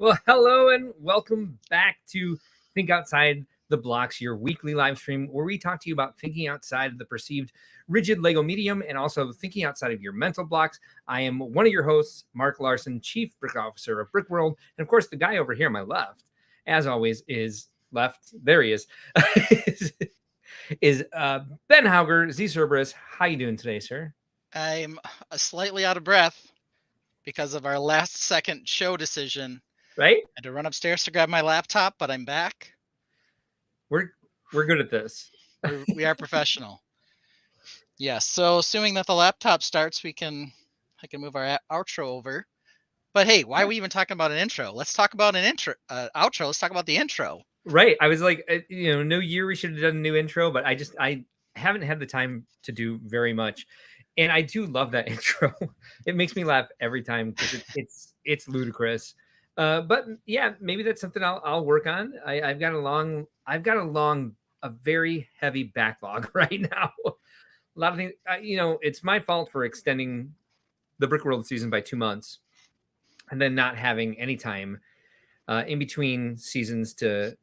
Well, hello and welcome back to Think Outside the Blocks, your weekly live stream where we talk to you about thinking outside of the perceived rigid Lego medium and also thinking outside of your mental blocks. I am one of your hosts, Mark Larson, Chief Brick Officer of Brick World. And of course, the guy over here on my left, as always, is left. There he is. is Ben Hauger, Z Cerberus. How you doing today, sir? I'm slightly out of breath because of our last second show decision. Right? I had to run upstairs to grab my laptop, but I'm back. We're good at this. We are professional. Yes. So assuming that the laptop starts, I can move our outro over. But hey, why are we even talking about an intro? Let's talk about an outro. Let's talk about the intro. Right. I was like, new year we should have done a new intro, but I haven't had the time to do very much. And I do love that intro. It makes me laugh every time because it's ludicrous. But yeah, maybe that's something I'll work on. I've got a very heavy backlog right now. A lot of things, it's my fault for extending the Brick World season by 2 months and then not having any time in between seasons to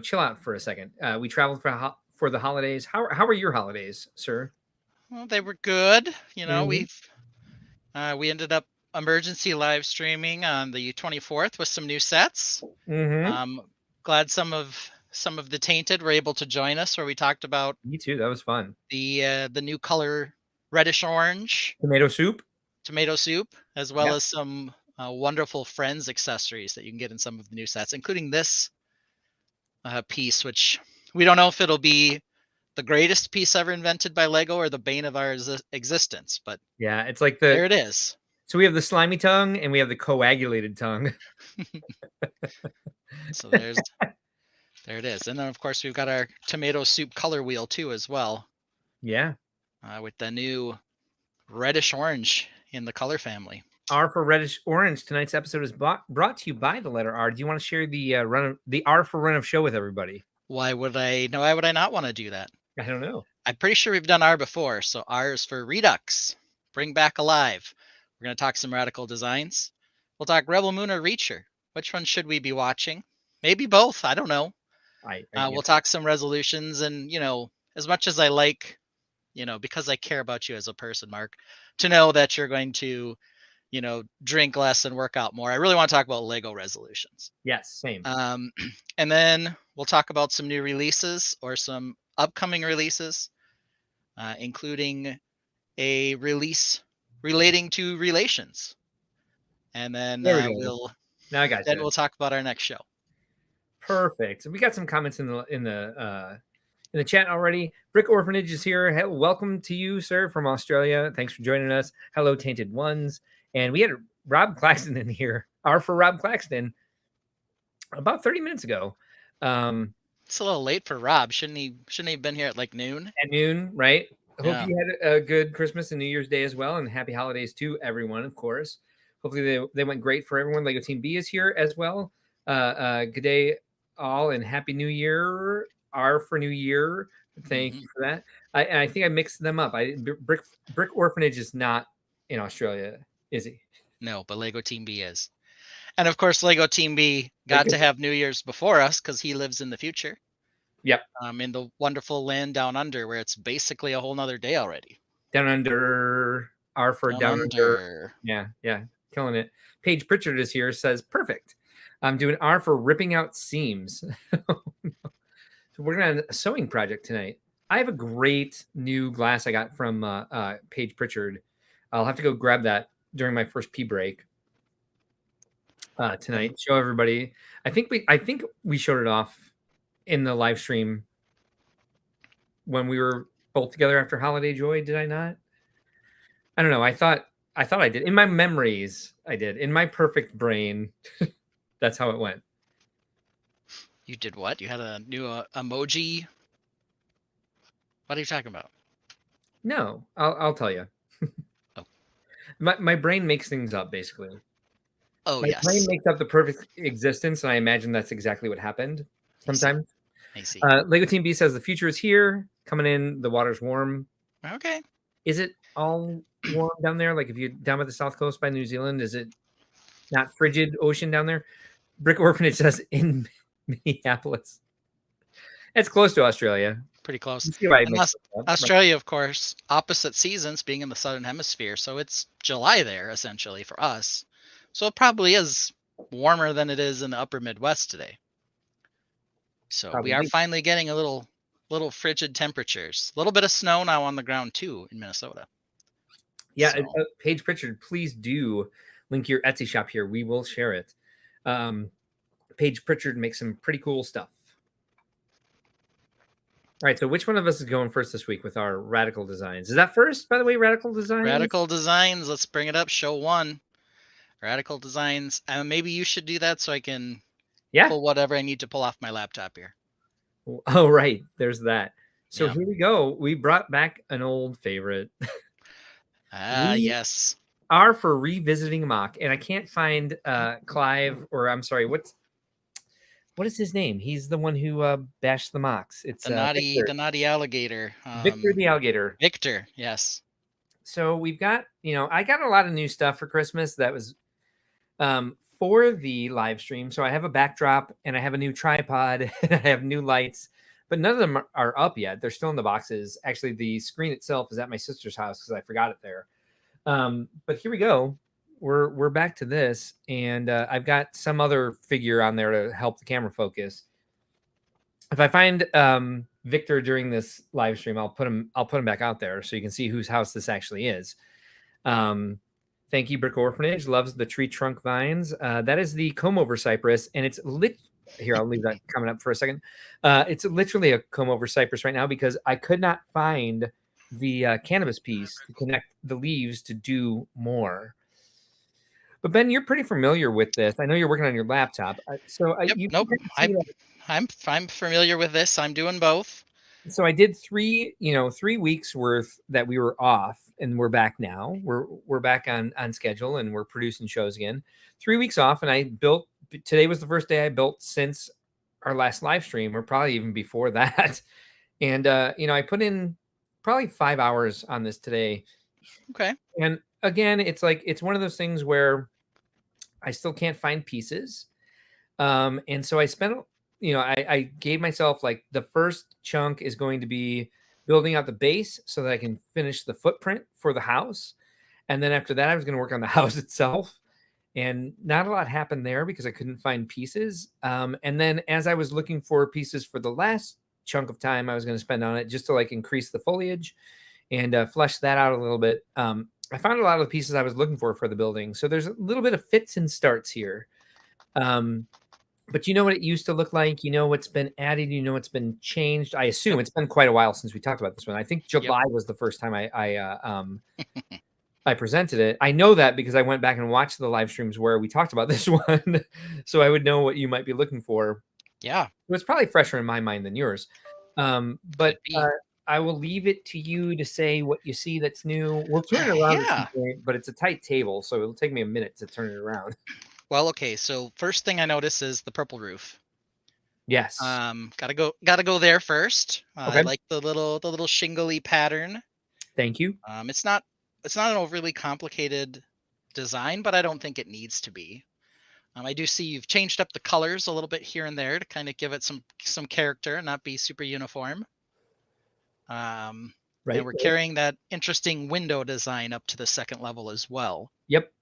chill out for a second. We traveled for the holidays. How are your holidays, sir? Well, they were good. Mhm. We ended up emergency live streaming on the 24th with some new sets. Mm-hmm. Glad some of the Tainted were able to join us, where we talked about Me too. That was fun. the new color reddish orange Tomato soup, as well Yep. as some wonderful Friends accessories that you can get in some of the new sets, including this piece, which we don't know if it'll be the greatest piece ever invented by Lego or the bane of our existence, but Yeah, it's like there it is. So we have the slimy tongue and we have the coagulated tongue. So there it is. And then of course we've got our tomato soup color wheel too as well. Yeah. With the new reddish orange in the color family. R for reddish orange. Tonight's episode is brought to you by the letter R. Do you want to share the the R for run of show with everybody? Why would I not want to do that? I don't know. I'm pretty sure we've done R before. So R is for Redux, Bring Back Alive. We're going to talk some radical designs. We'll talk Rebel Moon or Reacher. Which one should we be watching? Maybe both. I don't know. We'll talk some resolutions, and as much as I like, because I care about you as a person, Mark, to know that you're going to drink less and work out more. I really want to talk about Lego resolutions. Yes, same. And then we'll talk about some new releases or some upcoming releases, including a release relating to relations. And then we'll talk about our next show. Perfect. So we got some comments in the chat already. Brick Orphanage is here. Welcome to you, sir, from Australia. Thanks for joining us. Hello, Tainted Ones. And we had Rob Claxton in here. R for Rob Claxton about 30 minutes ago. It's a little late for Rob. Shouldn't he have been here at like noon? At noon, right? Hope you had a good Christmas and New Year's Day as well, and happy holidays to everyone, of course. Hopefully they went great for everyone. Lego Team B is here as well. Good day all, and Happy New Year. R for New Year. Thank you for that. I think I mixed them up. Brick Orphanage is not in Australia, is he? No, but Lego Team B is. And of course, Lego Team B got to have New Year's before us because he lives in the future. Yep. In the wonderful land down under, where it's basically a whole nother day already. Down under. R for down under. Yeah, killing it. Paige Pritchard is here. Says perfect. I'm doing R for ripping out seams. So we're gonna have a sewing project tonight. I have a great new glass I got from Paige Pritchard. I'll have to go grab that during my first pee break tonight. Show everybody. I think we showed it off in the live stream when we were both together after Holiday Joy. Did I not? I don't know. I thought I did. In my memories, I did. In my perfect brain, that's how it went. You did what? You had a new emoji? What are you talking about? No, I'll tell you. Oh. My brain makes things up, basically. Oh, my brain makes up the perfect existence, and I imagine that's exactly what happened sometimes. I see. Lego Team B says the future is here, coming in. The water's warm. Okay. Is it all warm down there? Like if you're down by the south coast by New Zealand, is it not frigid ocean down there. Brick Orphanage says in Minneapolis. It's close to Australia. Pretty close. You see why I And mixed it up, right? Australia, of course, opposite seasons being in the southern hemisphere, so it's July there essentially for us. So it probably is warmer than it is in the upper Midwest today. So we are Probably. finally getting a little frigid temperatures. A little bit of snow now on the ground too in Minnesota. Yeah, So Paige Pritchard, please do link your Etsy shop here. We will share it. Paige Pritchard makes some pretty cool stuff. All right, so which one of us is going first this week with our radical designs? Is that first, by the way, radical designs? radical designs, let's bring it up. Show 1. Radical designs. Maybe you should do that so I can Yeah. pull whatever I need to pull off my laptop here. Oh, right. There's that. So Yep. here we go. We brought back an old favorite. We Yes. are for revisiting mock, and I can't find Clive, or I'm sorry, what is his name? He's the one who bashed the mocks. It's Victor. The naughty alligator. Victor the alligator. Victor, yes. So we've got, I got a lot of new stuff for Christmas that was for the live stream. So I have a backdrop and I have a new tripod and I have new lights, but none of them are up yet. They're still in the boxes. Actually, the screen itself is at my sister's house because I forgot it there. But here we go. We're back to this, and I've got some other figure on there to help the camera focus. If I find Victor during this live stream, I'll put him back out there so you can see whose house this actually is. Thank you, Brick Orphanage. Loves the tree trunk vines. That is the comb over cypress, and it's lit. Here, I'll leave that coming up for a second. It's literally a comb over cypress right now because I could not find the cannabis piece to connect the leaves to do more. But Ben, you're pretty familiar with this. I know you're working on your laptop. Yep, nope. I'm familiar with this. I'm doing both. So I did 3 weeks worth that we were off, and we're back now. We're back on schedule, and we're producing shows again. 3 weeks off, and I built. Today was the first day I built since our last live stream, or probably even before that. And I put in probably 5 hours on this today. Okay. And again, it's one of those things where I still can't find pieces. And so I spent, I gave myself like the first chunk is going to be building out the base so that I can finish the footprint for the house. And then after that, I was going to work on the house itself. And not a lot happened there because I couldn't find pieces. And then as I was looking for pieces for the last chunk of time I was going to spend on it, just to like increase the foliage and flesh that out a little bit, I found a lot of the pieces I was looking for the building. So there's a little bit of fits and starts here. But you know what it used to look like? You know what's been added? You know what's been changed? I assume it's been quite a while since we talked about this one. I think July was the first time I presented it. I know that because I went back and watched the live streams where we talked about this one. So I would know what you might be looking for. Yeah. It was probably fresher in my mind than yours. But I will leave it to you to say what you see that's new. We'll turn it around at some point, but it's a tight table, so it'll take me a minute to turn it around. Well, okay. So first thing I notice is the purple roof. Yes. Gotta go there first. Okay. I like the little shingly pattern. Thank you. It's not an overly complicated design, but I don't think it needs to be. I do see you've changed up the colors a little bit here and there to kind of give it some character and not be super uniform. Right. And we're carrying that interesting window design up to the second level as well. Yep.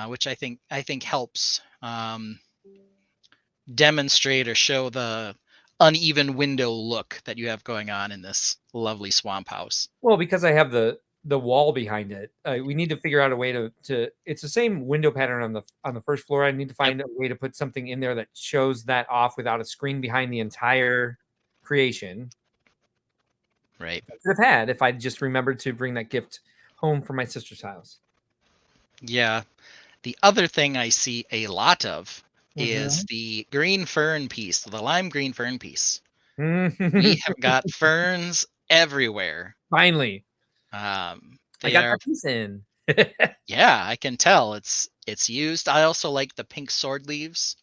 Which I think helps demonstrate or show the uneven window look that you have going on in this lovely swamp house. Well, because I have the wall behind it, we need to figure out a way to. It's the same window pattern on the first floor. I need to find a way to put something in there that shows that off without a screen behind the entire creation. Right. I could have had if I just remembered to bring that gift home from my sister's house. Yeah. The other thing I see a lot of is the green fern piece, the lime green fern piece. We have got ferns everywhere. Finally. I got that piece in. Yeah, I can tell it's used. I also like the pink sword leaves.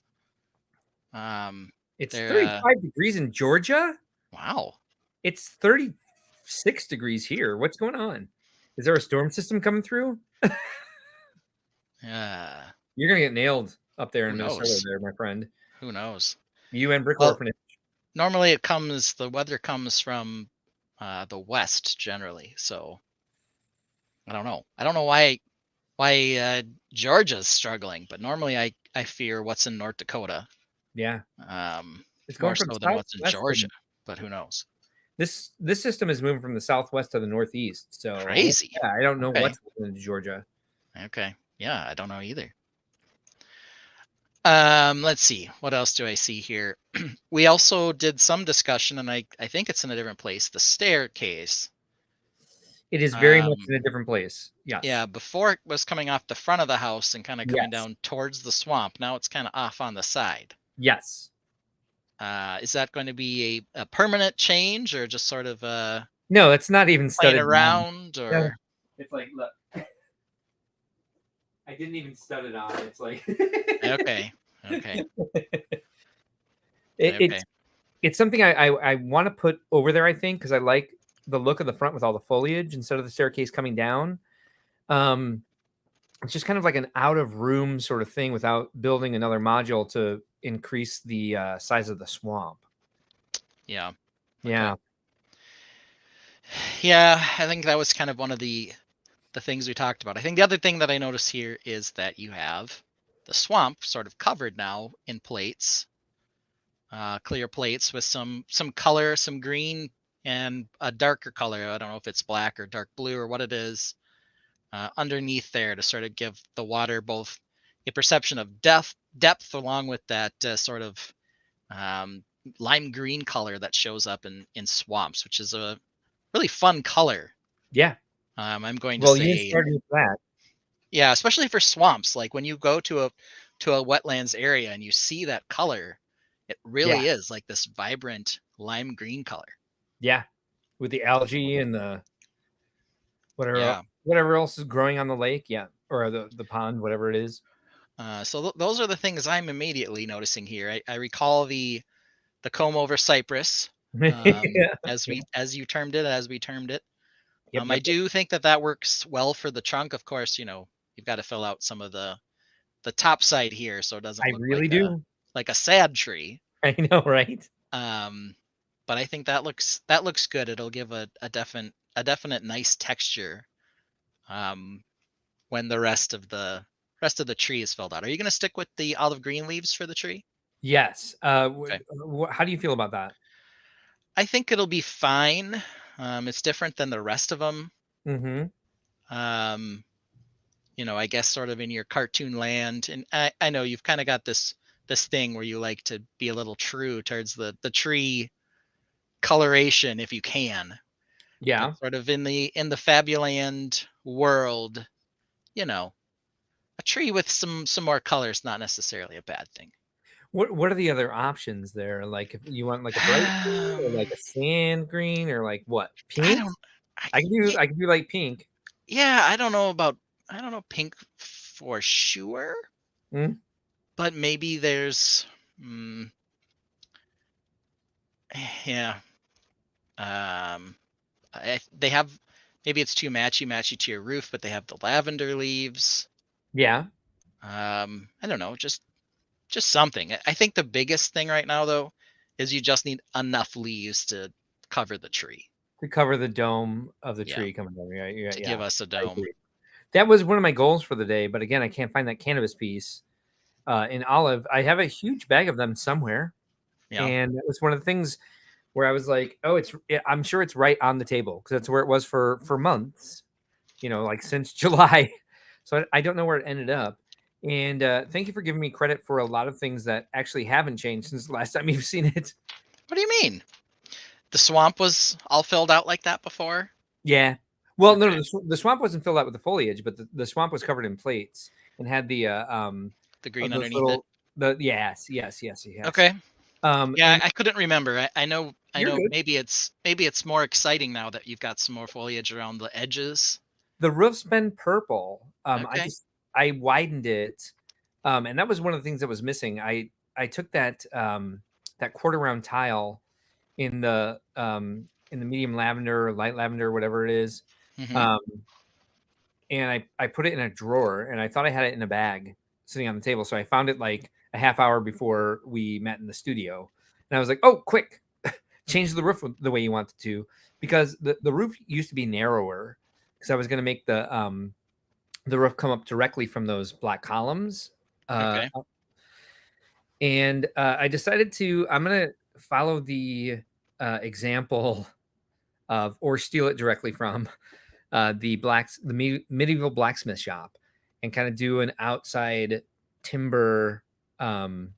It's 35 degrees in Georgia. Wow. It's 36 degrees here. What's going on? Is there a storm system coming through? Yeah. You're gonna get nailed up there Who in Minnesota, knows? there, my friend. Who knows? You and Brick Well, Orphanage. normally the weather comes from the west generally. So I don't know. I don't know why Georgia's struggling, but normally I fear what's in North Dakota, Yeah, um, it's more going from so than what's in southwest, Georgia. and But who knows? this system is moving from the southwest to the northeast. So Crazy. yeah, I don't know Okay. what's going into Georgia. Okay. Yeah, I don't know either. Let's see. What else do I see here? We also did some discussion, and I think it's in a different place. The staircase. It is very much Um, in a different place. Yes. yeah, before it was coming off the front of the house and kind of coming Yes. down towards the swamp. Now it's kind of off on the side. Yes. Is that going to be a permanent change or just sort of No, it's not even playing studded down. around No, or it's like, look, I didn't even stud it on. It's like okay. Okay. Okay. it's something I want to put over there. I think because I like the look of the front with all the foliage instead of the staircase coming down. Um, it's just kind of like an out of room sort of thing without building another module to increase the size of the swamp. Yeah. Okay. Yeah. Yeah, I think that was kind of one of the things we talked about. I think the other thing that I notice here is that you have the swamp sort of covered now in plates, clear plates with some color, some green and a darker color. I don't know if it's black or dark blue or what it is underneath there to sort of give the water both a perception of depth along with that sort of um, lime green color that shows up in swamps, which is a really fun color. Yeah. I'm going to Well, you say, inspired me for that. yeah, especially for swamps. Like when you go to a wetlands area and you see that color, it Yeah. really is like this vibrant lime green color. Yeah. With the algae and the whatever Yeah. whatever else is growing on the lake. Yeah. Or the pond, whatever it is. So those are the things I'm immediately noticing here. I recall the comb over cypress, Yeah. as you termed it, as we termed it. Yep. I Yep. Yep. do think that works well for the trunk. Of course, you've got to fill out some of the top side here so it doesn't I look really do. like a sad tree. I know, right? Um, but I think that looks good. It'll give a definite nice texture um, when the rest of the tree is filled out. Are you going to stick with the olive green leaves for the tree? Yes. Okay. How do you feel about that? I think it'll be fine. It's different than the rest of them. Mm-hmm. Um, I guess sort of in your cartoon land, and I know you've kind of got this thing where you like to be a little true towards the tree coloration if you can. But Yeah. sort of in the Fabuland world, you know, a tree with some more color is not necessarily a bad thing. What are the other options there? Like if you want like a bright green or like a sand green or like what? I Pink? don't. I, I can do like pink. yeah, I don't know pink for sure, Mm, but maybe there's mm, yeah. Um, they have maybe it's too matchy to your roof, but they have the lavender leaves. yeah. I don't know, just something. I think the biggest thing right now though is you just need enough leaves to cover the tree. To cover the dome of the Yeah, tree coming down. Yeah, yeah, to give yeah. us a I dome. agree. That was one of my goals for the day, but again, I can't find that cannabis piece in olive. I have a huge bag of them somewhere, Yeah. and it was one of the things where I was like, "Oh, I'm sure it's right on the table because that's where it was for months, like since July." So I don't know where it ended up. And thank you for giving me credit for a lot of things that actually haven't changed since the last time you've seen it. What do you mean? The swamp was all filled out like that before? Yeah. Well, no, Okay. the swamp wasn't filled out with the foliage, but the swamp was covered in plates and had the The green those underneath it. little the yes, yes, yes, yes. Okay. Yeah, And I couldn't remember. I know I you're know good. maybe it's more exciting now that you've got some more foliage around the edges. The roof's been purple. Okay. I widened it, and that was one of the things that was missing. I took that quarter round tile in the medium lavender, light lavender, whatever it is, Hmm. um, and I put it in a drawer, and I thought I had it in a bag. sitting on the table. So I found it like a half hour before we met in the studio, and I was like, "Oh, quick, change the roof the way you want it to," because the roof used to be narrower because I was going to make the roof come up directly from those black columns. Uh, Okay. and I decided I'm going to follow the example of, or steal it directly from the medieval blacksmith shop, and kind of do an outside timber um,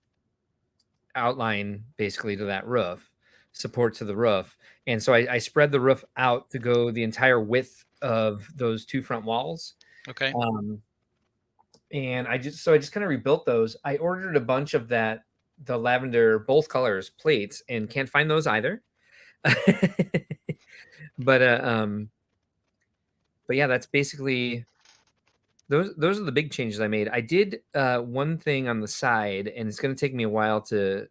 outline basically to that roof, support to the roof. And so I spread the roof out to go the entire width of those two front walls. Okay. Um, and I just kind of rebuilt those. I ordered a bunch of the lavender, both colors plates, and can't find those either. but uh um but yeah, that's basically those are the big changes I made. I did one thing on the side, and it's going to take me a while to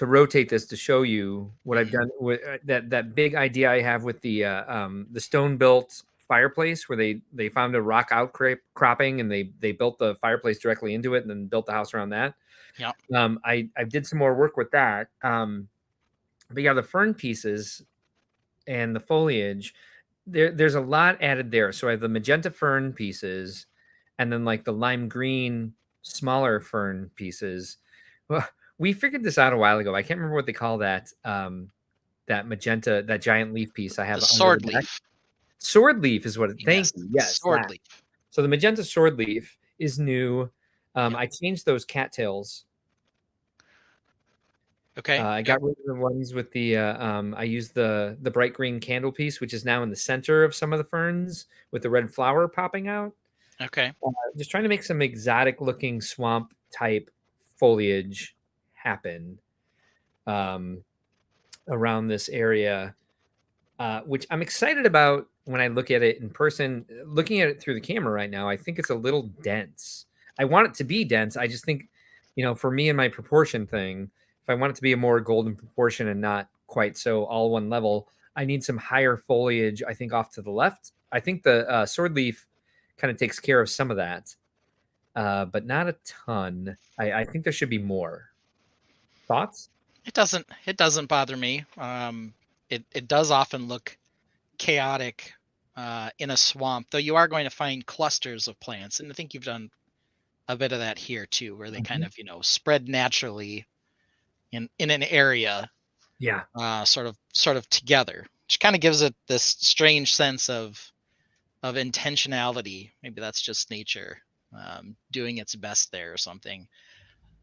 rotate this to show you what I've Hmm. done with that big idea I have with the stone built fireplace, where they found a rock outcropping, and they built the fireplace directly into it and then built the house around that. Yeah. I did some more work with that. But yeah, the fern pieces and the foliage, there's a lot added there. So I have the magenta fern pieces, and then like the lime green smaller fern pieces. Well, we figured this out a while ago. I can't remember what they call that. That magenta, that giant leaf piece I The have under the sword deck. leaf. Sword leaf is what it. Thank Yes. you. Yes, Sword that. leaf. So the magenta sword leaf is new. Yep. I changed those cattails. Okay. I Yep. got rid of the ones with I used the bright green candle piece, which is now in the center of some of the ferns with the red flower popping out. Okay. Just trying to make some exotic looking swamp type foliage happen um, around this area, which I'm excited about when I look at it in person. Looking at it through the camera right now, I think it's a little dense. I want it to be dense. I just think, for me and my proportion thing, if I want it to be a more golden proportion and not quite so all one level, I need some higher foliage, I think, off to the left. I think the sword leaf kind of takes care of some of that, but not a ton. I think there should be more. Thoughts? It doesn't bother me. It does often look chaotic in a swamp, though you are going to find clusters of plants, and I think you've done a bit of that here too, where they kind Mhm. of spread naturally in an area, Yeah. sort of together, which kind of gives it this strange sense of intentionality. Maybe that's just nature doing its best there or something.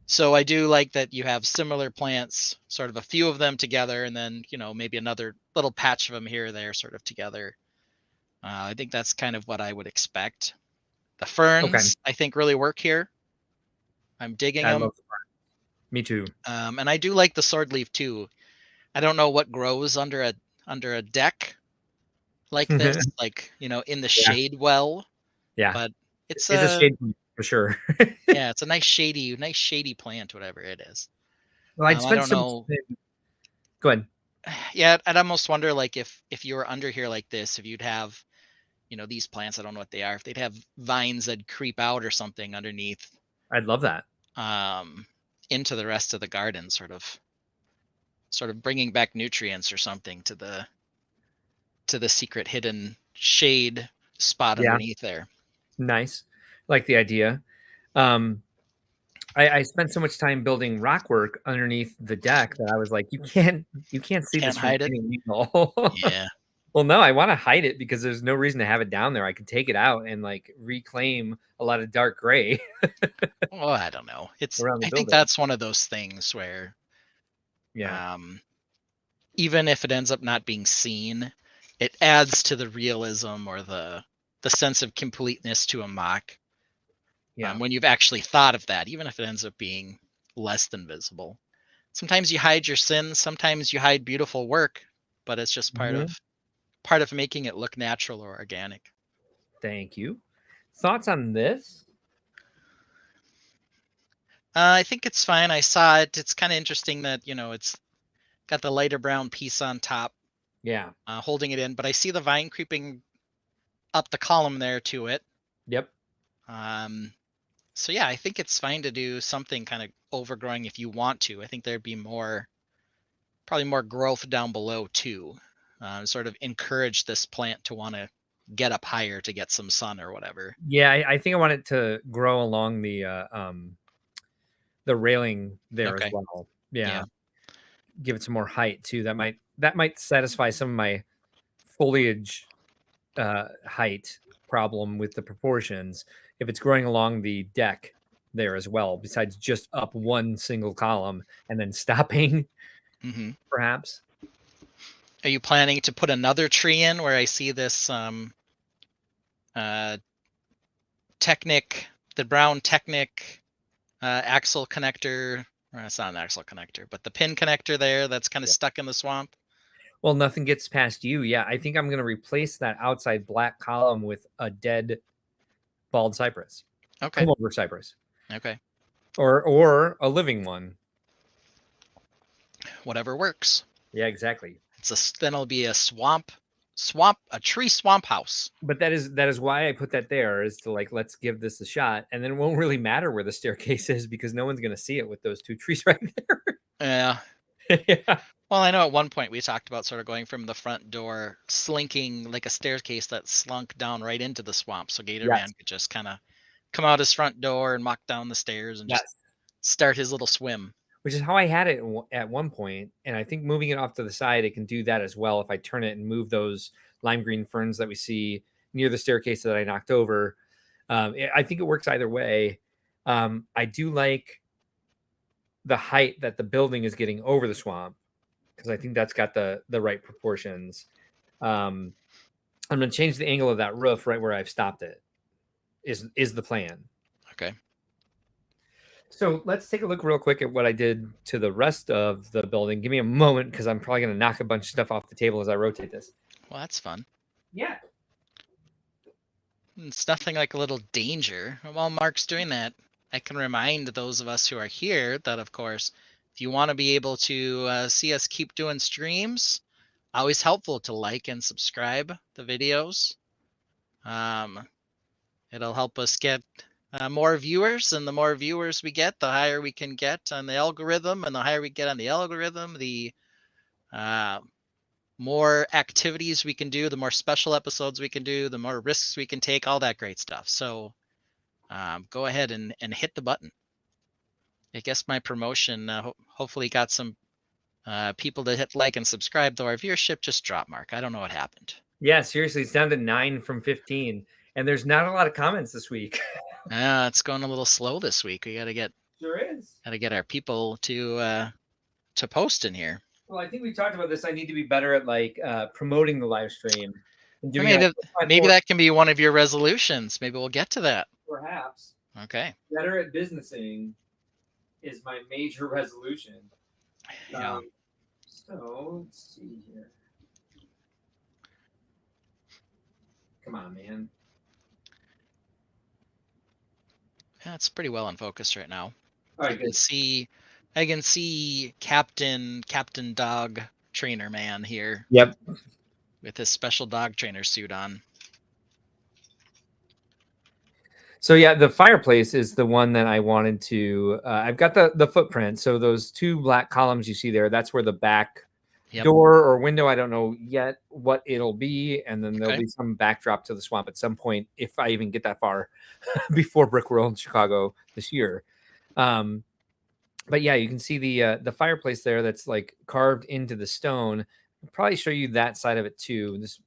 So I do like that you have similar plants, sort of a few of them together, and then maybe another little patch of them here or there, sort of together. I think that's kind of what I would expect. The Okay. ferns, I think, really work here. I'm digging I them, love. Me too. and I do like the sword leaf too. I don't know what grows under a deck like this, like in the Yeah. shade well, Yeah. but it's It's a a shade for sure. yeah, it's a nice shady plant, whatever it is. Well, I'd I spent don't so much know. time. Go ahead. Yeah, I'd almost wonder like if you were under here like this, if you'd have these plants. I don't know what they are. If they'd have vines that creep out or something underneath, I'd love that. um, into the rest of the garden, sort of bringing back nutrients or something to the secret hidden shade spot Yeah. underneath there. Nice. Like the idea. Um, I spent so much time building rock work underneath the deck that I was like, you can't see this Can't from hide it. any angle. Yeah. Well, no, I want to hide it because there's no reason to have it down there. I could take it out and like reclaim a lot of dark gray Well, I don't know. around the I think building. that's one of those things where, Yeah. um, even if it ends up not being seen, it adds to the realism or the sense of completeness to a mock, Yeah. when you've actually thought of that, even if it ends up being less than visible. Sometimes you hide your sins, sometimes you hide beautiful work, but it's just part Mhm. of part of making it look natural or organic. Thank you. Thoughts on this? I think it's fine. I saw it. It's kind of interesting that it's got the lighter brown piece on top, Yeah. holding it in, but I see the vine creeping up the column there to it. Yep. So yeah, I think it's fine to do something kind of overgrowing if you want to. I think there'd be probably more growth down below too. Sort of encourage this plant to want to get up higher to get some sun or whatever. Yeah, I think I want it to grow along the railing there as Okay. well. Yeah. Yeah, give it some more height too. That might satisfy some of my foliage height problem with the proportions if it's growing along the deck there as well, besides just up one single column and then stopping, Hmm. perhaps. Are you planning to put another tree in where I see this uh, Technic, the brown Technic axle connector? Or it's not an axle connector, but the pin connector there that's kind of Yeah. stuck in the swamp. Well, nothing gets past you. Yeah, I think I'm going to replace that outside black column with a dead bald cypress, Okay. comb over cypress, Okay. or a living one. Whatever works. Yeah, exactly. Then it'll be a a tree swamp house. But that is why I put that there, is to like, let's give this a shot, and then it won't really matter where the staircase is because no one's going to see it with those two trees right Yeah. there. Yeah. Well, I know at one point we talked about sort of going from the front door, slinking like a staircase that slunk down right into the swamp, so Gator Man Yes. could just kind of come out his front door and walk down the stairs and just Yes. start his little swim. Which is how I had it at one point, and I think moving it off to the side, it can do that as well if I turn it and move those lime green ferns that we see near the staircase that I knocked over. I think it works either way. I do like the height that the building is getting over the swamp because I think that's got the right proportions. Um, I'm going to change the angle of that roof right where I've stopped it. Is the plan. Okay. So let's take a look real quick at what I did to the rest of the building. Give me a moment because I'm probably going to knock a bunch of stuff off the table as I rotate this. Well, that's fun. Yeah. It's nothing like a little danger. While Mark's doing that, I can remind those of us who are here that, of course, if you want to be able to see us keep doing streams, always helpful to like and subscribe the videos. It'll help us get more viewers, and the more viewers we get, the higher we can get on the algorithm, and the higher we get on the algorithm, the more activities we can do, the more special episodes we can do, the more risks we can take, all that great stuff. So go ahead and hit the button. I guess my promotion hopefully got some people to hit like and subscribe, though our viewership just dropped, Mark. I don't know what happened. Yeah, seriously, it's down to 9 from 15, and there's not a lot of comments this week. It's going a little slow this week. We gotta get our people to post in here. Well, I think we talked about this. I need to be better at like promoting the live stream and doing Maybe that can be one of your resolutions. Maybe we'll get to that. Perhaps. Okay. Better at businessing is my major resolution. Yeah. So let's see here. Come on, man. Yeah, it's pretty well in focus right now. All right, I can see Captain Dog Trainer Man here. Yep. With his special dog trainer suit on. So yeah, the fireplace is the one that I wanted to. I've got the footprint. So those two black columns you see there, that's where the back door or window. I don't know yet what it'll be, and then there'll be some backdrop to the swamp at some point if I even get that far before Brick World in Chicago this year. But yeah, you can see the fireplace there that's like carved into the stone. I'll probably show you that side of it too. Just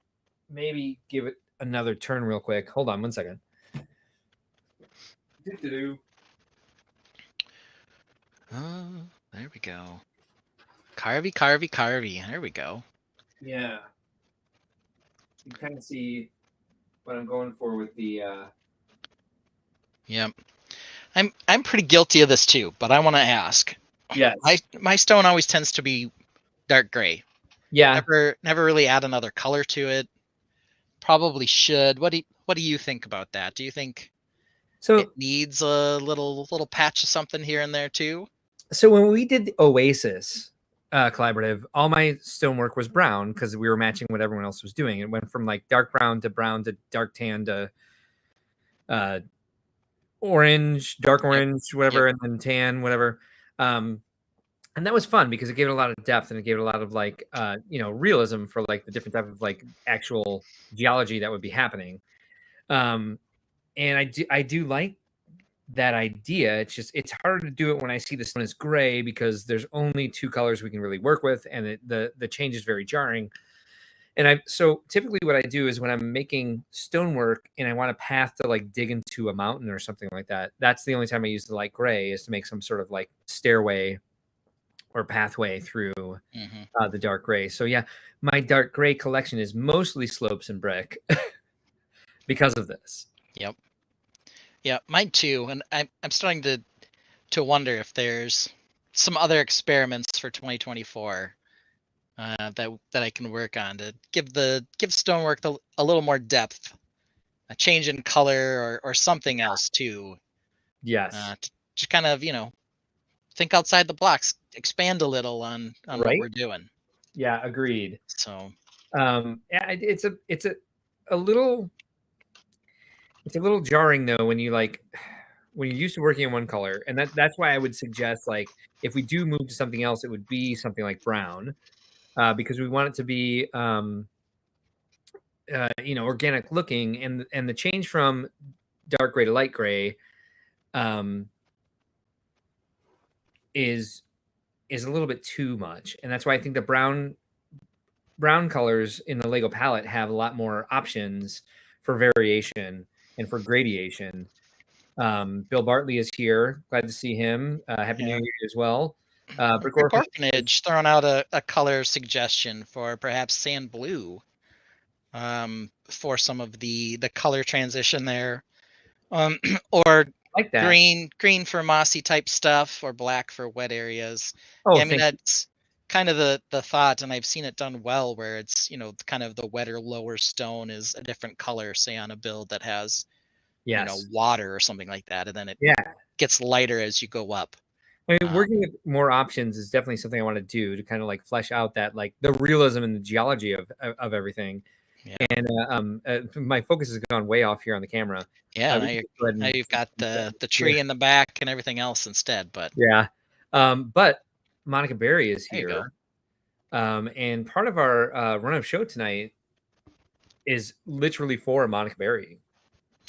maybe give it another turn real quick. Hold on 1 second. There we go. Carvy. There we go. Yeah. You kind of see what I'm going for with the Yep. I'm pretty guilty of this too, but I want to ask. Yes. My stone always tends to be dark gray. Yeah. Never really add another color to it. Probably should. What do you think about that? Do you think it needs a little patch of something here and there too? So when we did the Oasis collaborative, all my stonework was brown because we were matching what everyone else was doing. It went from like dark brown to dark tan to orange, dark Yep. orange, Yep. whatever, and then tan, whatever. And that was fun because it gave it a lot of depth and it gave it a lot of like realism for like the different type of like actual geology that would be happening. Um, and I do like that idea. It's just it's harder to do it when I see the stone is gray because there's only two colors we can really work with, and the change is very jarring. And so typically what I do is when I'm making stonework and I want a path to like dig into a mountain or something like that, that's the only time I use the light gray is to make some sort of like stairway or pathway through Hmm. the dark gray. So yeah, my dark gray collection is mostly slopes and brick because of this. Yep. Yeah, mine too. And I'm starting to wonder if there's some other experiments for 2024 that I can work on to give stonework a little more depth, a change in color or something else too. Yes. To kind of think outside the box, expand a little on what Right? we're doing. Yeah, agreed. So Yeah, a little it's a little jarring though when you like when you're used to working in one color, and that's why I would suggest like if we do move to something else, it would be something like brown, because we want it to be organic looking, and the change from dark gray to light gray um, is is a little bit too much, and that's why I think the brown colors in the Lego palette have a lot more options for variation and for gradation. Bill Bartley is here. Glad to see him. Happy New yeah, Year as well. Brick Brick Orphanage is Orphanage throwing out a color suggestion for perhaps sand blue for some of the color transition there. Or like that. green for mossy type stuff, or black for wet areas. Oh, Yeah, I mean thank you. that's kind of the thought, and I've seen it done well, where it's kind of the wetter lower stone is a different color, say on a build that has Yes. water or something like that, and then it Yeah. gets lighter as you go up. I mean, Um, working with more options is definitely something I want to do to kind of like flesh out that like the realism and the geology of everything. yeah, And my focus has gone way off here on the camera. yeah. We Now can you just go ahead now and you've got yeah. the tree in the back and everything else instead. But Yeah. But Monica Berry is there you go. here. And part of our run of show tonight is literally for Monica Berry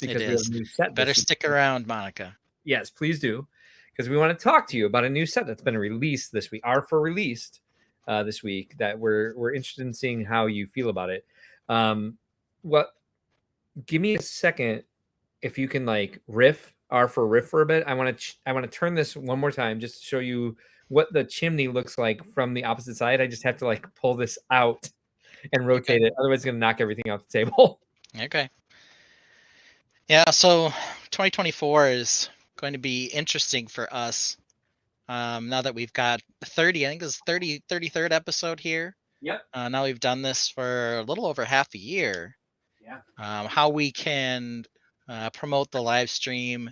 It because we have is. a new You set better this week. stick around, Monica. Yes, please do, because we want to talk to you about a new set that's been released this week, are for released this week. That we're interested in seeing how you feel about it. What? Give me a second if you can like riff for a bit. I want to turn this one more time just to show you what the chimney looks like from the opposite side. I just have to like pull this out and Okay. rotate it, otherwise it's gonna knock everything off the table. Okay. Yeah, so 2024 is going to be interesting for us. Now that we've got 30, I think this is 33rd episode here. Yep. Now we've done this for a little over half a year. Yeah. How we can promote the live stream,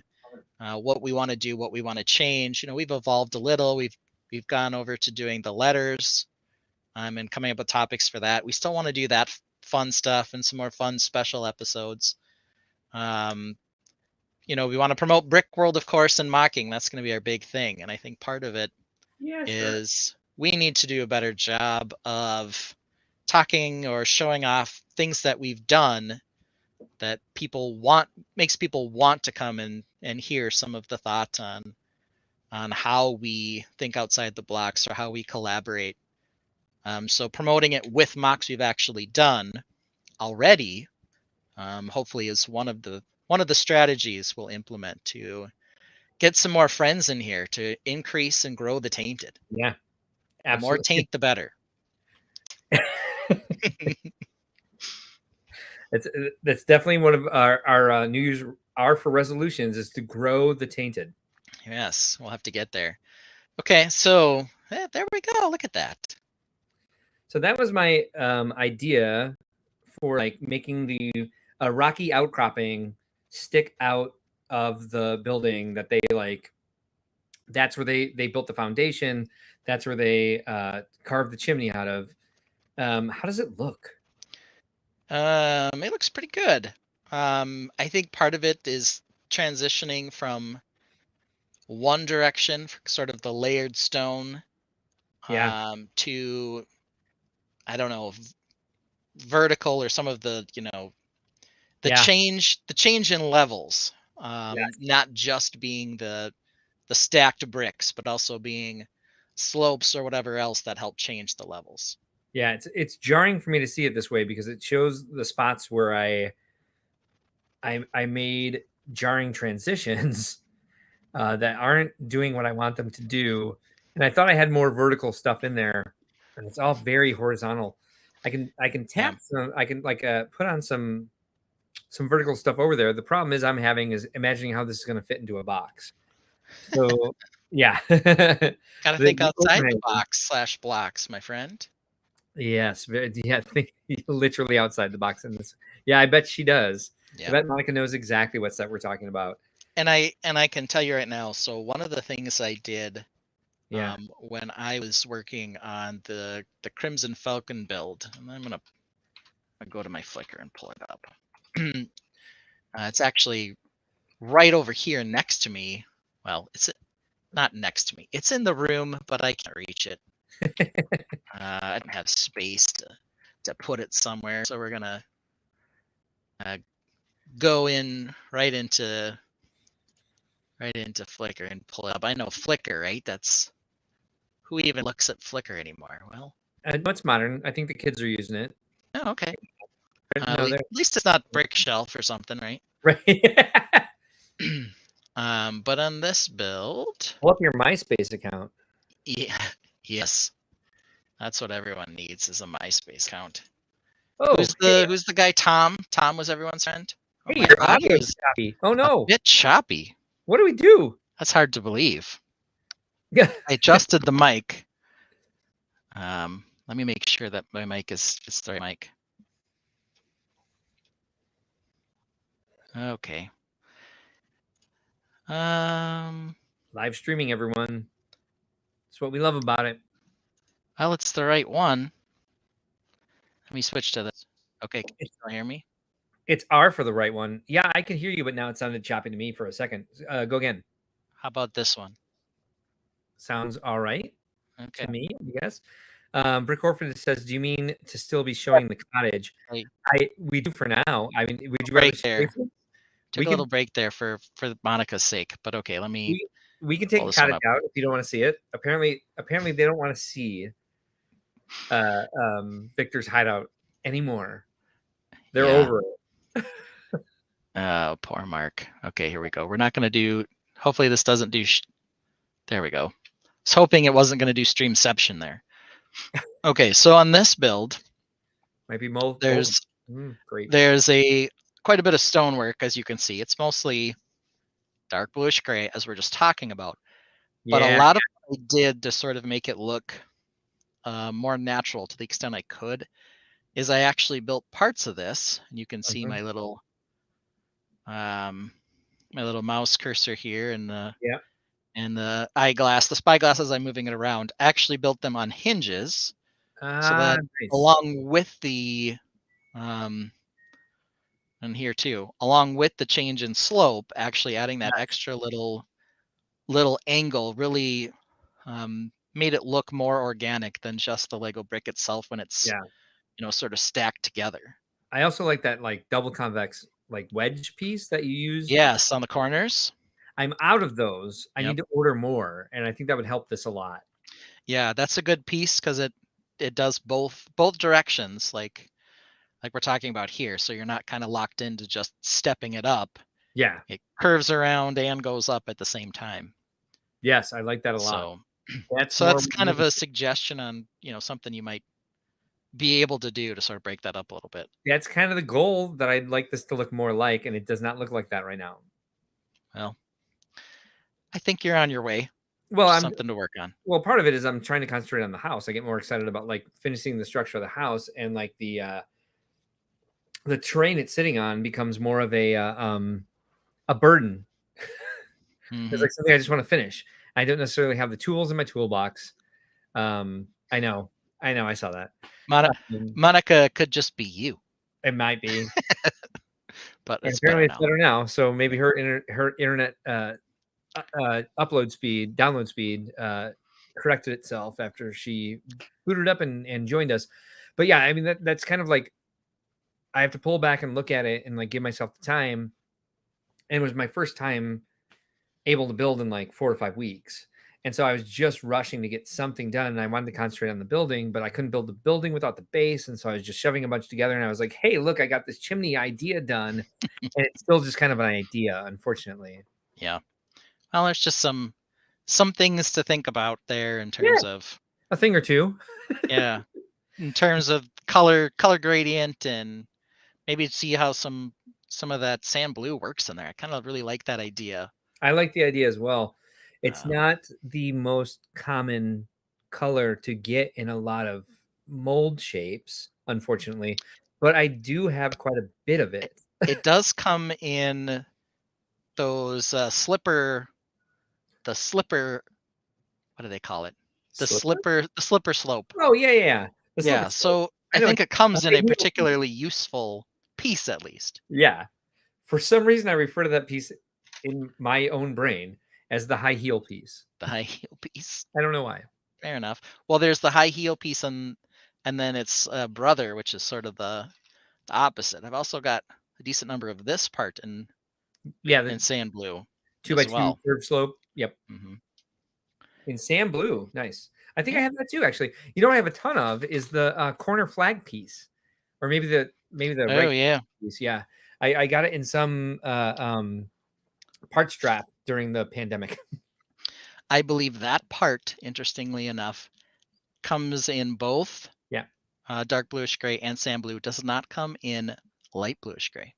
what we want to do, what we want to change. We've evolved a little. We've gone over to doing the letters, and coming up with topics for that. We still want to do that fun stuff and some more fun special episodes. Um, we want to promote Brick World, of course, and mocking. That's going to be our big thing. And I think part of it Yeah, sure. is we need to do a better job of talking or showing off things that we've done that makes people want to come and hear some of the thoughts on how we think outside the blocks or how we collaborate. So promoting it with mocks we've actually done already, hopefully is one of the strategies we'll implement to get some more friends in here to increase and grow the Tainted. Yeah, The more absolutely. taint, the better. It's that's definitely one of our New Year's are for resolutions is to grow the tainted. Yes, we'll have to get there. Okay, so there we go. Look at that. So that was my idea for like making the rocky outcropping stick out of the building that they like. That's where they built the foundation. That's where they carved the chimney out of. How does it look? It looks pretty good. I think part of it is transitioning from one direction, sort of the layered stone, Yeah. to, I don't know, vertical, or some of the, Yeah. the change in levels, Yes. not just being the stacked bricks, but also being slopes or whatever else that help change the levels. Yeah. It's jarring for me to see it this way because it shows the spots where I made jarring transitions that aren't doing what I want them to do. And I thought I had more vertical stuff in there, and it's all very horizontal. I can Yeah. tap some. I can like put on some vertical stuff over there. The problem is I'm having is imagining how this is going to fit into a box. So yeah, Got to think the outside the overhang. box slash blocks, my friend. Yes, yeah, think literally outside the box in this. Yeah, I bet she does. I Yeah. bet Monica knows exactly what set we're talking about. And I can tell you right now, so one of the things I did, Yeah. when I was working on the Crimson Falcon build, and I'm gonna go to my Flickr and pull it up. It's actually right over here next to me. Well, it's not next to me. It's in the room, but I can't reach it. I don't have space to put it somewhere, so we're gonna go in right into Flickr and pull it up. I know Flickr, right? That's who even looks at Flickr anymore. Well, No, it's modern. I think the kids are using it. oh, okay. No, they're At least it's not Brick Shelf or something, right? right. But on this build, Pull up your MySpace account. yeah, yes, that's what everyone needs, is a MySpace account. Oh, hey, Who's the guy? Tom. Tom was everyone's friend. Oh, hey, my your audio audio's is choppy. Oh a no, bit choppy. what do we do? That's hard to believe. Yeah, I adjusted the mic. Let me make sure that my mic is the right mic. Okay. live streaming, everyone. That's what we love about it. Well, it's the right one. Let me switch to this. Okay, can you It's still hear me? it's R for the right one. Yeah, I can hear you, but now it sounded choppy to me for a second. Go again. How about this one? Sounds all right Okay. to me, I guess. Brick Orphan says, "Do you mean to still be showing the cottage?" I We do for now. I mean, would you rather break see there. basement? Took We a can little break there for Monica's sake, but okay, let me we we can pull take the this one cottage up. out if you don't want to see it. Apparently they don't want to see Victor's hideout anymore. They're Yeah. over it. Oh, poor Mark. Okay, here we go. We're not going to do. Hopefully, this doesn't do. There we go. I was hoping it wasn't going to do Streamception there. Okay, so on this build, Might be there's great. quite a bit of stonework, as you can see. It's mostly dark bluish gray, as we're just talking about. But a Yeah. lot of what I did to sort of make it look more natural, to the extent I could, is I actually built parts of this. And you can see Mhm. my little mouse cursor here, and Yeah. the eyeglass, the spyglasses. I'm moving it around. I actually built them on hinges, so Ah, that nice. along with the um, and here too, along with the change in slope, actually adding that Yes. extra little angle really made it look more organic than just the Lego brick itself when it's, Yeah. sort of stacked together. I also like that like double convex like wedge piece that you used. Yes, on the corners. I'm out of those. I Yep. need to order more, and I think that would help this a lot. Yeah, that's a good piece because it does both directions, like we're talking about here. So you're not kind of locked into just stepping it up. Yeah. It curves around and goes up at the same time. Yes, I like that a lot. So That's so more that's what kind I'm of looking a for. suggestion on, something you might be able to do to sort of break that up a little bit. That's kind of the goal that I'd like this to look more like, and it does not look like that right now. Well, I think you're on your way. Well, Just I'm something to work on. well, part of it is I'm trying to concentrate on the house. I get more excited about like finishing the structure of the house, and like the terrain it's sitting on becomes more of a burden. It's Hmm. like something I just want to finish. I don't necessarily have the tools in my toolbox. I know, I saw that. Mon- Um, Monica could just be you. it might be. but And it's apparently better it's now. better now. So maybe her internet upload speed, download speed corrected itself after she booted up and joined us. But yeah, I mean that's kind of like I have to pull back and look at it and like give myself the time. And it was my first time able to build in like 4 to 5 weeks. And so I was just rushing to get something done and I wanted to concentrate on the building, but I couldn't build the building without the base. And so I was just shoving a bunch together and I was like, hey, look, I got this chimney idea done. And it's still just kind of an idea, unfortunately. Yeah. Well, there's just some things to think about there in Yeah, terms of, a thing or two. yeah, in terms of color gradient, and maybe see how some of that sand blue works in there. I kind of really like that idea. I like the idea as well. It's Um, not the most common color to get in a lot of mold shapes, unfortunately, but I do have quite a bit of it, it. it does come in those the slipper, what do they call it? Slipper? The slipper slope. Oh, yeah, yeah, yeah. The slipper Yeah, slope. so I I know think it comes in high a heel piece. particularly useful piece, at least. Yeah. For some reason, I refer to that piece in my own brain as the high heel piece. The high heel piece. I don't know why. Fair enough. Well, there's the high heel piece, and then its brother, which is sort of the opposite. I've also got a decent number of this part Yeah, in the sand blue two by as two well. curved slope. Yep. Hmm. In sand blue. Nice. I think I Yeah. have that too, actually. You know what I have a ton of is the corner flag piece. Or maybe the Oh right yeah. piece. Yeah. I got it in some part strap during the pandemic. I believe that part, interestingly enough, comes in both Yeah. dark bluish gray and sand blue. Does not come in light bluish gray.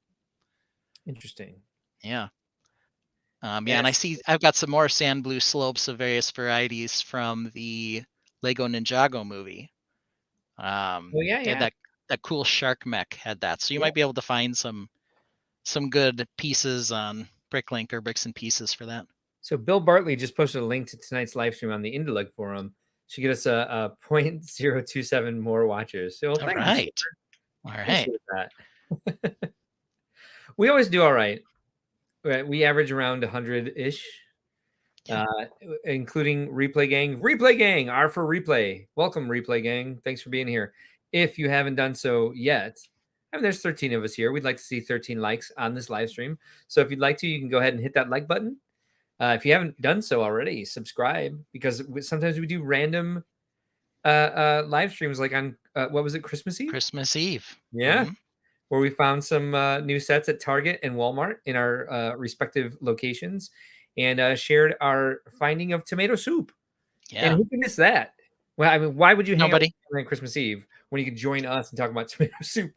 Interesting. Yeah. Yeah, and I Yes. see I've got some more sand blue slopes of various varieties from the Lego Ninjago movie. Oh yeah, They had yeah. that cool shark mech had that, so you Yeah. might be able to find some good pieces on Bricklink or Bricks and Pieces for that. So Bill Bartley just posted a link to tonight's live stream on the Indilug forum. Should get us a 0.027 more watchers. So All thank you, sir. right, all right. Appreciate that. We always do all right. Right, we average around 100-ish, Yeah, including Replay Gang. Replay Gang, R for replay. Welcome, Replay Gang. Thanks for being here. If you haven't done so yet, I mean, there's 13 of us here. We'd like to see 13 likes on this live stream. So if you'd like to, you can go ahead and hit that like button. If you haven't done so already, subscribe because sometimes we do random live streams like on what was it, Christmas Eve? Christmas Eve. Yeah, Hmm. where we found some new sets at Target and Walmart in our respective locations and shared our finding of tomato soup. And Yeah, who can miss that? Well, I mean, why would you hang out nobody. on Christmas Eve when you could join us and talk about tomato soup?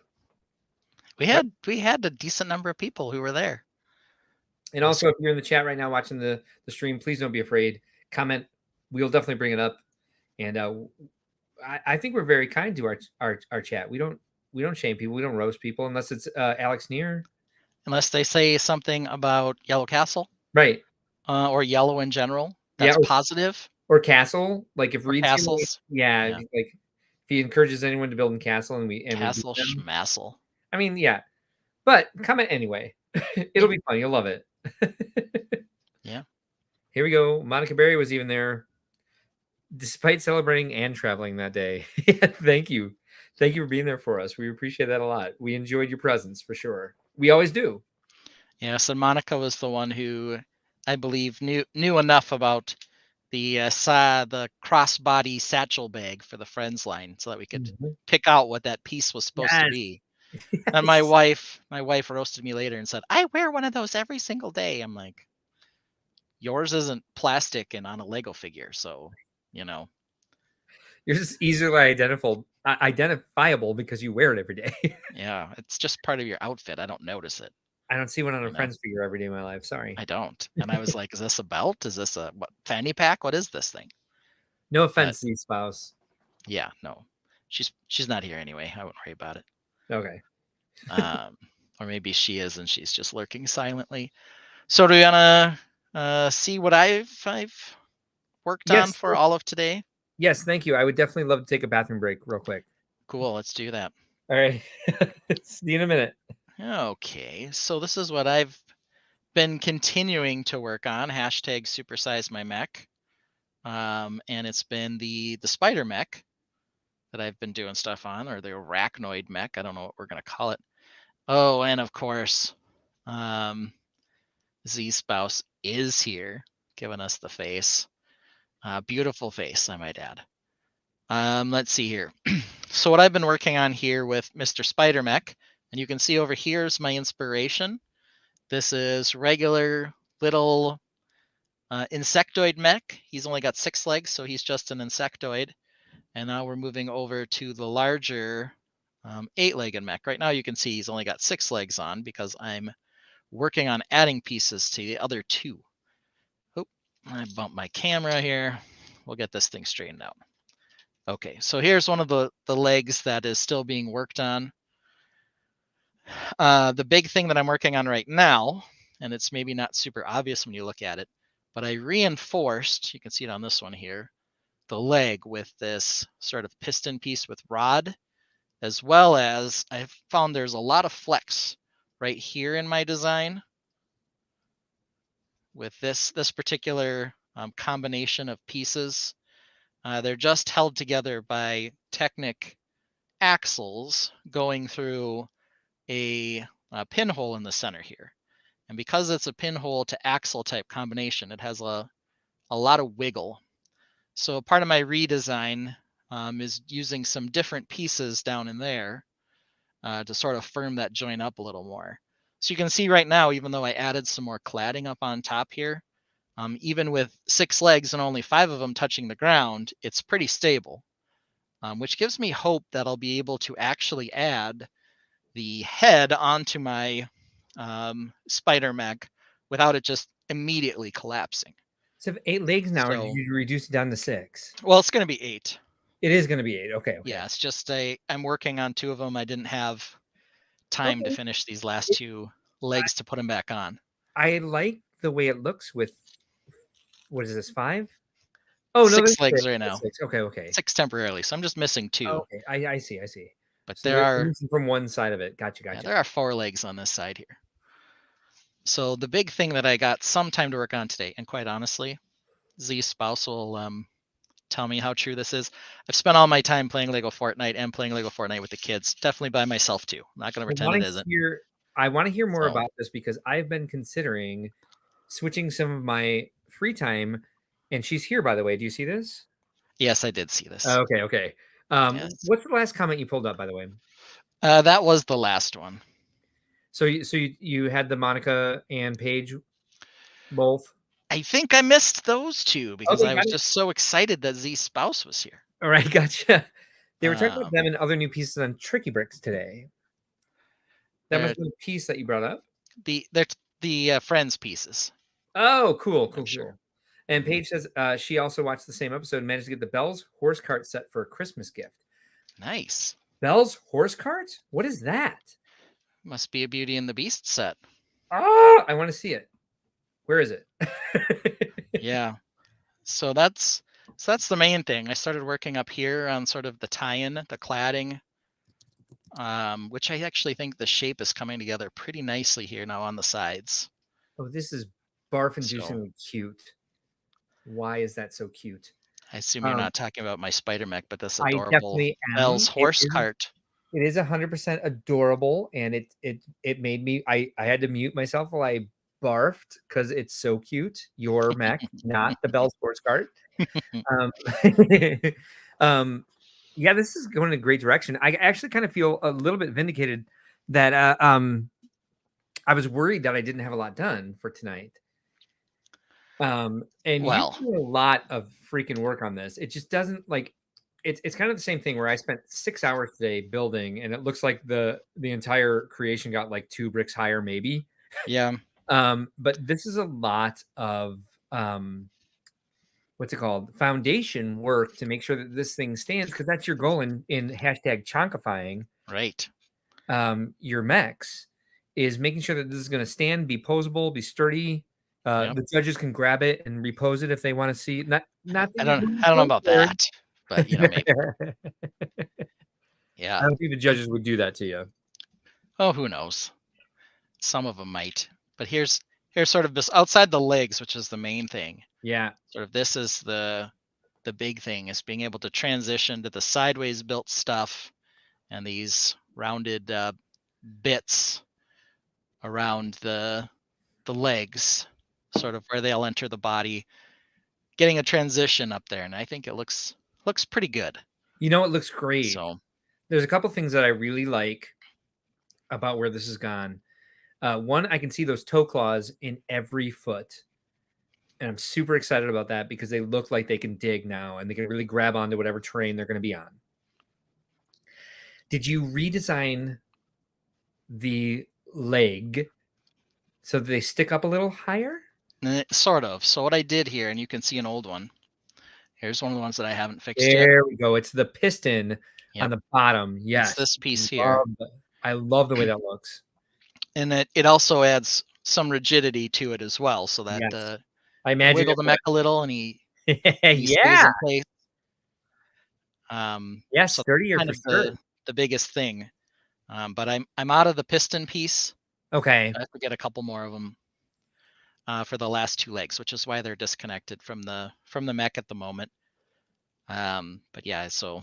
Right. We had a decent number of people who were there. And It was also, if you're in the chat right now watching the stream, please don't be afraid. Comment. We'll definitely bring it up. And I think we're very kind to our chat. We don't shame people. We don't roast people unless it's Alex Near. unless they say something about Yellow Castle Right. or yellow in general. Yeah. That's positive. Or Castle. Like if Or Reed's here, castles. yeah, Yeah, like if he encourages anyone to build in Castle and we beat Castle them. Schmassel. I mean, yeah. But comment anyway. Yeah, It'll be fun. You'll love it. yeah. Here we go. Monica Berry was even there, despite celebrating and traveling that day. Thank you. Thank you for being there for us. We appreciate that a lot. We enjoyed your presence for sure. We always do. Yes, and Monica was the one who I believe knew enough about the crossbody satchel bag for the Friends line so that we could Mhm. pick out what that piece was supposed to Yes. be. And Yes. my wife roasted me later and said, "I wear one of those every single day." I'm like, "Yours isn't plastic and on a Lego figure, so you know." You're just easily identifiable because you wear it every day. Yeah, it's just part of your outfit. I don't notice it, I don't see one on a you know. Friends figure every day in my life. Sorry. I don't. And I was like, "Is this a belt? Is this a what, fanny pack? What is this thing?" No But offense, Z spouse. yeah, no. She's not here anyway. I wouldn't worry about it. Okay. Um, or maybe she is and she's just lurking silently. So do you wanna see what I've worked on Yes. for all of today? Yes. Thank you. I would definitely love to take a bathroom break real quick. Cool, let's do that. All right. See you in a minute. Okay, so this is what I've been continuing to work on. Hashtag supersize my mech. And it's been the spider mech that I've been doing stuff on, or the arachnoid mech. I don't know what we're gonna call it. Oh, and of course, Z Spouse is here, giving us the face. Beautiful face, I might add. Let's see here. So what I've been working on here with Mr. Spider Mech, and you can see over here is my inspiration. This is regular little insectoid mech. He's only got 6 legs, so he's just an insectoid. And now we're moving over to the larger 8-legged mech. Right now you can see he's only got 6 legs on because I'm working on adding pieces to the other 2. Oh, I bumped my camera here. We'll get this thing straightened out. Okay, so here's one of the legs that is still being worked on. The big thing that I'm working on right now, and it's maybe not super obvious when you look at it, but I reinforced, you can see it on this one here, the leg with this sort of piston piece with rod, as well as I've found there's a lot of flex right here in my design with this particular combination of pieces. They're just held together by Technic axles going through a pinhole in the center here. And because it's a pinhole to axle type combination, it has a lot of wiggle. So part of my redesign is using some different pieces down in there to sort of firm that joint up a little more. So you can see right now, even though I added some more cladding up on top here, even with 6 legs and only 5 of them touching the ground, it's pretty stable, which gives me hope that I'll be able to actually add the head onto my spider mech without it just immediately collapsing. So 8 legs now, or did So, you reduce it down to 6? well, it's going to be 8. It is going to be 8. Okay, okay. Yeah, it's just I'm working on 2 of them. I didn't have time to Okay. finish these last 2 legs to put them back on. I like the way it looks with, what is this, 5? Oh, no, 6 there's legs 6. right There's now. 6. Okay, okay. 6 temporarily, so I'm just missing 2. Okay, I see, I see. But So there they're are missing from one side of it. Gotcha, yeah, gotcha. there are 4 legs on this side here. So the big thing that I got some time to work on today, and quite honestly, Z Spouse will tell me how true this is. I've spent all my time playing Lego Fortnite and playing Lego Fortnite with the kids. Definitely by myself too. I'm not going to pretend it isn't. I want to hear more So about this because I've been considering switching some of my free time, and she's here, by the way. Do you see this? yes, I did see this. Okay, okay. Yes, What's the last comment you pulled up, by the way? that was the last one. So you had the Monica and Paige both? I think I missed those 2 because Okay, I got was it. just so excited that Z Spouse was here. All right, gotcha. They were talking about Um, them and other new pieces on Tricky Bricks today. That must they're have been a piece that you brought up. they're the Friends pieces. Oh, cool, I'm cool, sure. cool. And Mhm. Paige says she also watched the same episode and managed to get the Bell's horse cart set for a Christmas gift. Nice. Bell's horse cart? What is that? Must be a Beauty and the Beast set. Oh, I want to see it. Where is it? Yeah. So that's the main thing. I started working up here on sort of the tie-in, the cladding, which I actually think the shape is coming together pretty nicely here now on the sides. Oh, this is barf-inducingly So cute. Why is that so cute? I assume you're not talking about my spider mech, but this I adorable definitely am. Bell's horse cart. It is 100% adorable, and it made me. I had to mute myself while I barfed because it's so cute. Your mech, not the Bell Sports Cart. Um, um, yeah, this is going in a great direction. I actually kind of feel a little bit vindicated that I was worried that I didn't have a lot done for tonight. And you Well, do a lot of freaking work on this. It just doesn't like it's kind of the same thing where I spent 6 hours today building and it looks like the entire creation got like 2 bricks higher maybe. yeah, But this is a lot of what's it called? Foundation work to make sure that this thing stands because that's your goal in hashtag chonkifying right. your mechs is making sure that this is going to stand, be posable, be sturdy. Yep. The judges can grab it and repose it if they want to see. Not that I you don't wouldn't I don't know go about for that, but maybe. I Yeah. don't think the judges would do that to you. Oh, who knows? Some of them might. But here's sort of this outside the legs, which is the main thing. Yeah. Sort of this is the big thing, is being able to transition to the sideways built stuff and these rounded bits around the legs, sort of where they'll enter the body, getting a transition up there, and I think it looks pretty good. You know, it looks great. So There's a couple things that I really like about where this has gone. One, I can see those toe claws in every foot. And I'm super excited about that because they look like they can dig now and they can really grab onto whatever terrain they're going to be on. Did you redesign the leg so that they stick up a little higher? sort of. So what I did here, and you can see an old one. Here's one of the ones that I haven't fixed yet. There we go. It's the piston on Yep. the bottom. Yes. It's this piece here. I love the way that looks. And it also adds some rigidity to it as well, so that Yes. I you imagine wiggle it the mech would. a little and he stays Yeah. in place. Yes, So sturdier kind for of sure. the biggest thing. But I'm out of the piston piece. Okay. I have to get a couple more of them for the last two legs, which is why they're disconnected from the mech at the moment. But yeah, so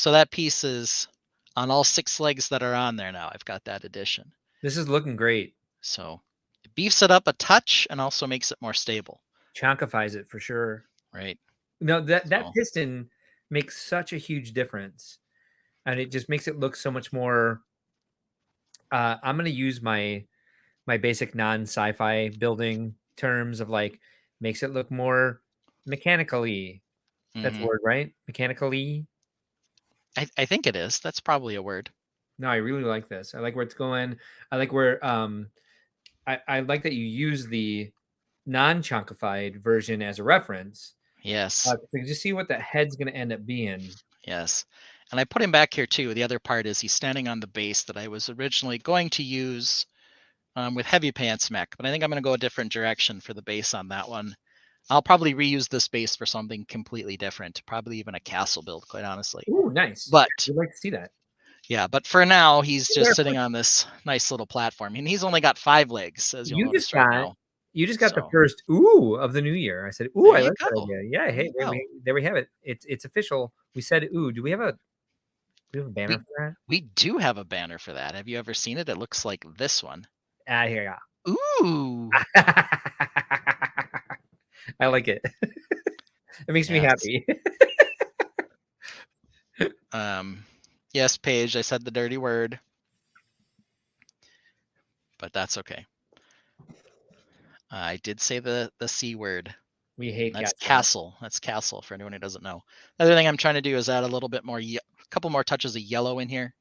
that piece is on all 6 legs that are on there now. I've got that addition. This is looking great. So it beefs it up a touch and also makes it more stable. Chonkifies it for sure. Right. No, that So, piston makes such a huge difference, and it just makes it look so much more. I'm gonna use my basic non-sci-fi building terms of like makes it look more mechanically. That's a mhm. word, right? Mechanically. I think it is. That's probably a word. No, I really like this. I like where it's going. I like where I like that you use the non-chunkified version as a reference. Yes. So just see what the head's gonna end up being. Yes. And I put him back here too. The other part is he's standing on the base that I was originally going to use with Heavy Pants Mech, but I think I'm going to go a different direction for the base on that one. I'll probably reuse this base for something completely different, probably even a castle build, quite honestly. Ooh, nice. Yeah, But we'd like to see that. yeah, but for now, he's Is there just a sitting first- on this nice little platform, and he's only got 5 legs, as you'll You just notice right got now. the So first ooh of the new year. I said, ooh, there I you like that go. idea. Yeah, There hey, you go. there we have it. It's official. We said ooh. Do we have a banner We for that? we do have a banner for that. Have you ever seen it? It looks like this one. Ah, here you Ooh. go. I like it. It makes me Yes. happy. Yes, Paige, I said the dirty word, but that's okay. I did say the C word. We hate That's cats. castle. That's castle for anyone who doesn't know. The other thing I'm trying to do is add a little bit more, a couple more touches of yellow in here,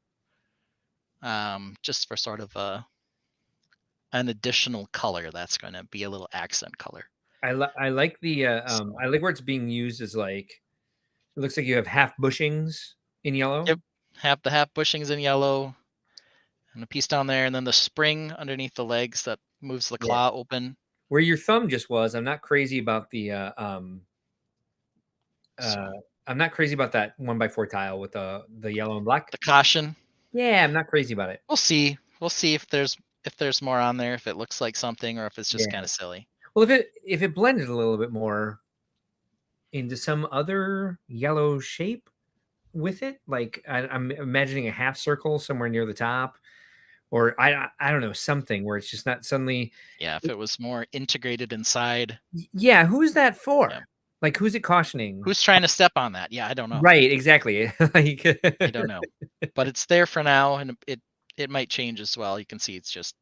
just for sort of an additional color that's going to be a little accent color. I like the So, I like where it's being used as like it looks like you have half bushings in yellow. yep, half bushings in yellow, and a piece down there, and then the spring underneath the legs that moves the Yeah. claw open. Where your thumb just was, I'm not crazy about the uh So I'm not crazy about that 1x4 tile with the yellow and black. the caution. Yeah, I'm not crazy about it. We'll see. We'll see if there's more on there, if it looks like something, or if it's just Yeah. kind of silly. Well, if it blended a little bit more into some other yellow shape with it, like I'm imagining a half circle somewhere near the top, or I don't know, something where it's just not suddenly. Yeah, if it was more integrated inside. Yeah, who's that Yeah. for? Like, who's it cautioning? Who's trying to step on that? Yeah, I don't know. Right, exactly. Like, I don't know. But it's there for now, and it might change as well. You can see it's just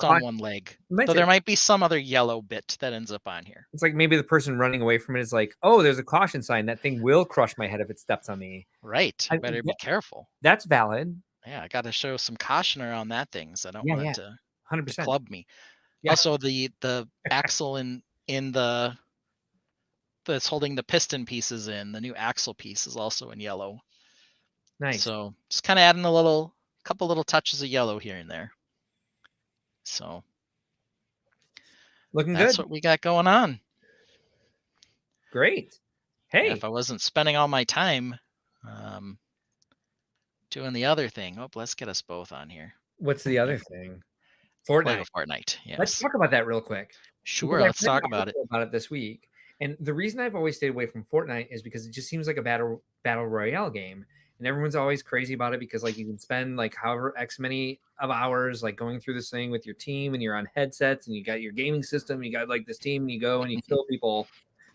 on cau- one leg. might Though say- there might be some other yellow bit that ends up on here. it's like maybe the person running away from it is like, oh, there's a caution sign. That thing will crush my head if it steps on me. Right. You better be careful. That's valid. Yeah, I got to show some caution around that thing, so I don't Yeah, want yeah, it to 100%. club me. Yeah, Also, the axle in the that's holding the piston pieces in the new axle piece is also in yellow. nice. So just kind of adding couple little touches of yellow here and there. So Looking that's good. what we got going on. Great. Hey, Yeah, if I wasn't spending all my time doing the other thing. Oh, let's get us both on here. what's the other thing? Lego Fortnite. Fortnite. Let's Yes. talk about that real quick because Sure. I've Let's read an talk about it. article about it this week, and the reason I've always stayed away from Fortnite is because it just seems like a battle royale game, and everyone's always crazy about it because like you can spend like however X many of hours like going through this thing with your team, and you're on headsets, and you got your gaming system, you got like this team, and you go and you kill people,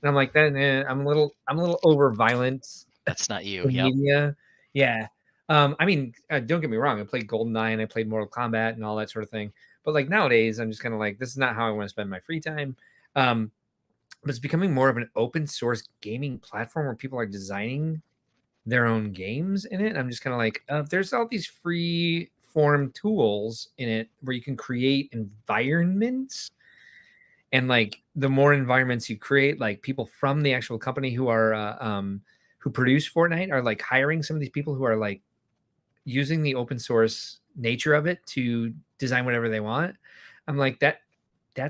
and I'm like, then I'm a little over violence That's not you. in Yep. media, yeah. I mean, don't get me wrong. I played GoldenEye, I played Mortal Kombat, and all that sort of thing. But like nowadays, I'm just kind of like, this is not how I want to spend my free time. Um, but it's becoming more of an open source gaming platform where people are designing their own games in it. I'm just kind of like, there's all these free form tools in it where you can create environments. And like the more environments you create, like people from the actual company who produce Fortnite are like hiring some of these people who are like using the open source nature of it to design whatever they want. I'm like that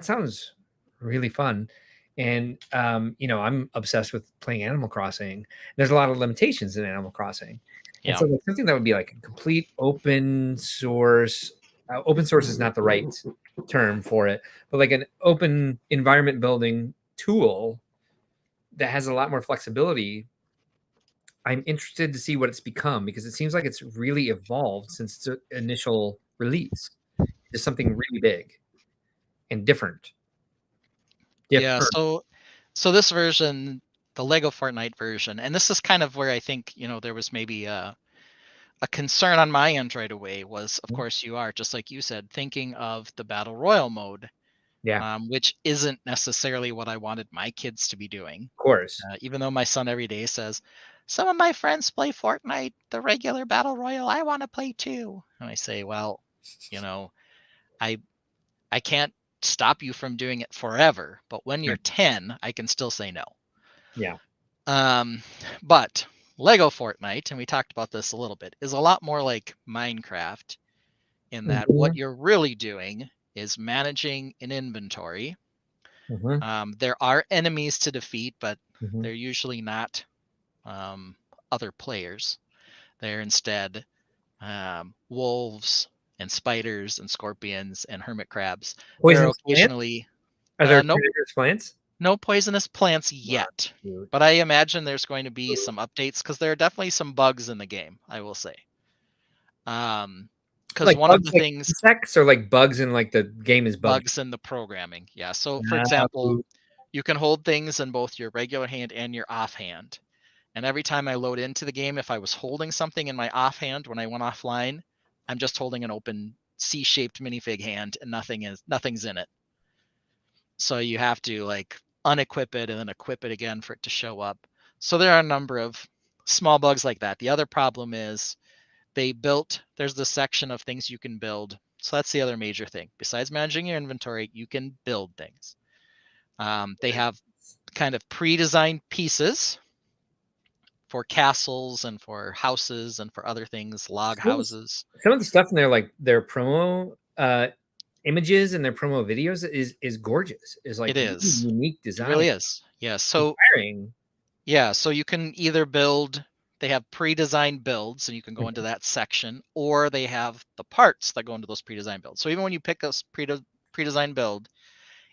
sounds really fun. And I'm obsessed with playing Animal Crossing. There's a lot of limitations in Animal Crossing. And Yeah. so like something that would be like a complete open source. Open source is not the right term for it, but like an open environment building tool that has a lot more flexibility. I'm interested to see what it's become because it seems like it's really evolved since its initial release. It's something really big and different. Yeah. Different. So this version, the Lego Fortnite version, and this is kind of where I think there was maybe a concern on my end right away was, of course, you are just like you said, thinking of the battle royal mode, Yeah, of which isn't necessarily what I wanted my kids to be doing. course. Even though my son every day says, "Some of my friends play Fortnite, the regular battle royal. I want to play too." And I say, "Well, you know, I I can't stop you from doing it forever, but when you're Right. 10, I can still say no." Yeah. Um, but Lego Fortnite, and we talked about this a little bit, is a lot more like Minecraft in that what Mhm, you're really doing is managing an inventory. mhm, There are enemies to defeat, but mhm. they're usually not um, other players. They're instead wolves and spiders and scorpions and hermit crabs that are Poisonous plants? occasionally Are there no poisonous plants? no poisonous plants Wow, yet. cute. But I imagine there's going to be some updates because there are definitely some bugs in the game, I will say. Because Like one of bugs, the like things insects, or like bugs in like the game is buggy. bugs in the programming. Yeah. So for example, Oh, you can hold things in both your regular hand and your offhand. And every time I load into the game, if I was holding something in my offhand when I went offline, I'm just holding an open C-shaped minifig hand and nothing's in it. So you have to like unequip it and then equip it again for it to show up. So there are a number of small bugs like that. The other problem is there's this section of things you can build. So that's the other major thing. Besides managing your inventory, you can build things. They have kind of pre-designed pieces for castles and for houses and for other things, log some of the houses. some of the stuff in their promo images and their promo videos is gorgeous. Is like It really is. unique It design, really is. Yeah. So inspiring. yeah, so you can either build, they have pre-designed builds and you can go into that section, or they have the parts that go into those pre-designed builds. So even when you pick a pre-designed build,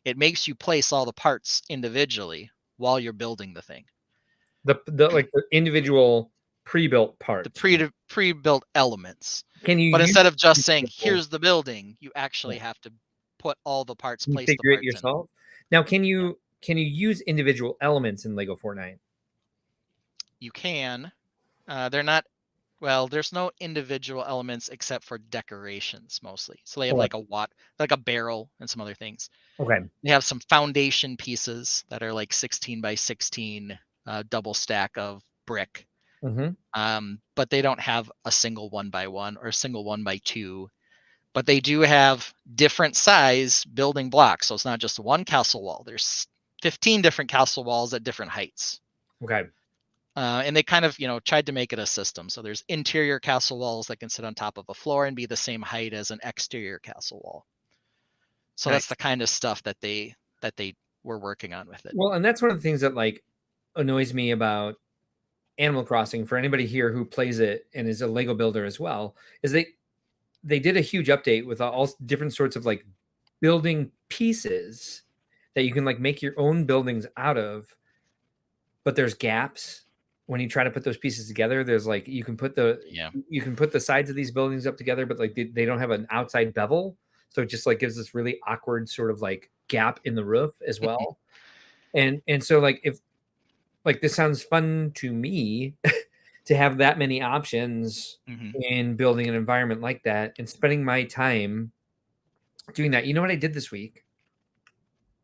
it makes you place all the parts individually while you're building the thing. The like the individual pre-built The parts. pre-built elements. Can you But use instead of just saying, individual, here's the building, you yeah, actually have to put all the parts, place the configure it parts in. yourself? Now, Yeah. can you use individual elements in Lego Fortnite? You can. They're not Well, there's no individual elements except for decorations mostly. So they have Okay. like like a barrel and some other things. Okay. They have some foundation pieces that are like 16 by 16 double stack of brick. Hmm. But they don't have a single 1 by 1 or a single 1 by 2. But they do have different size building blocks. So it's not just one castle wall. There's 15 different castle walls at different heights. Okay. And they kind of, tried to make it a system. So there's interior castle walls that can sit on top of a floor and be the same height as an exterior castle wall. So that's the Nice. kind of stuff that they were working on with it. Well, and that's one of the things that like annoys me about Animal Crossing for anybody here who plays it and is a Lego builder as well, is they did a huge update with all different sorts of like building pieces that you can like make your own buildings out of, but there's gaps when you try to put those pieces together. There's like Yeah. you can put the sides of these buildings up together, but like they don't have an outside bevel, so it just like gives this really awkward sort of like gap in the roof as well. And so like if like this sounds fun to me to have that many options Hmm. in building an environment like that and spending my time doing that. You know what I did this week?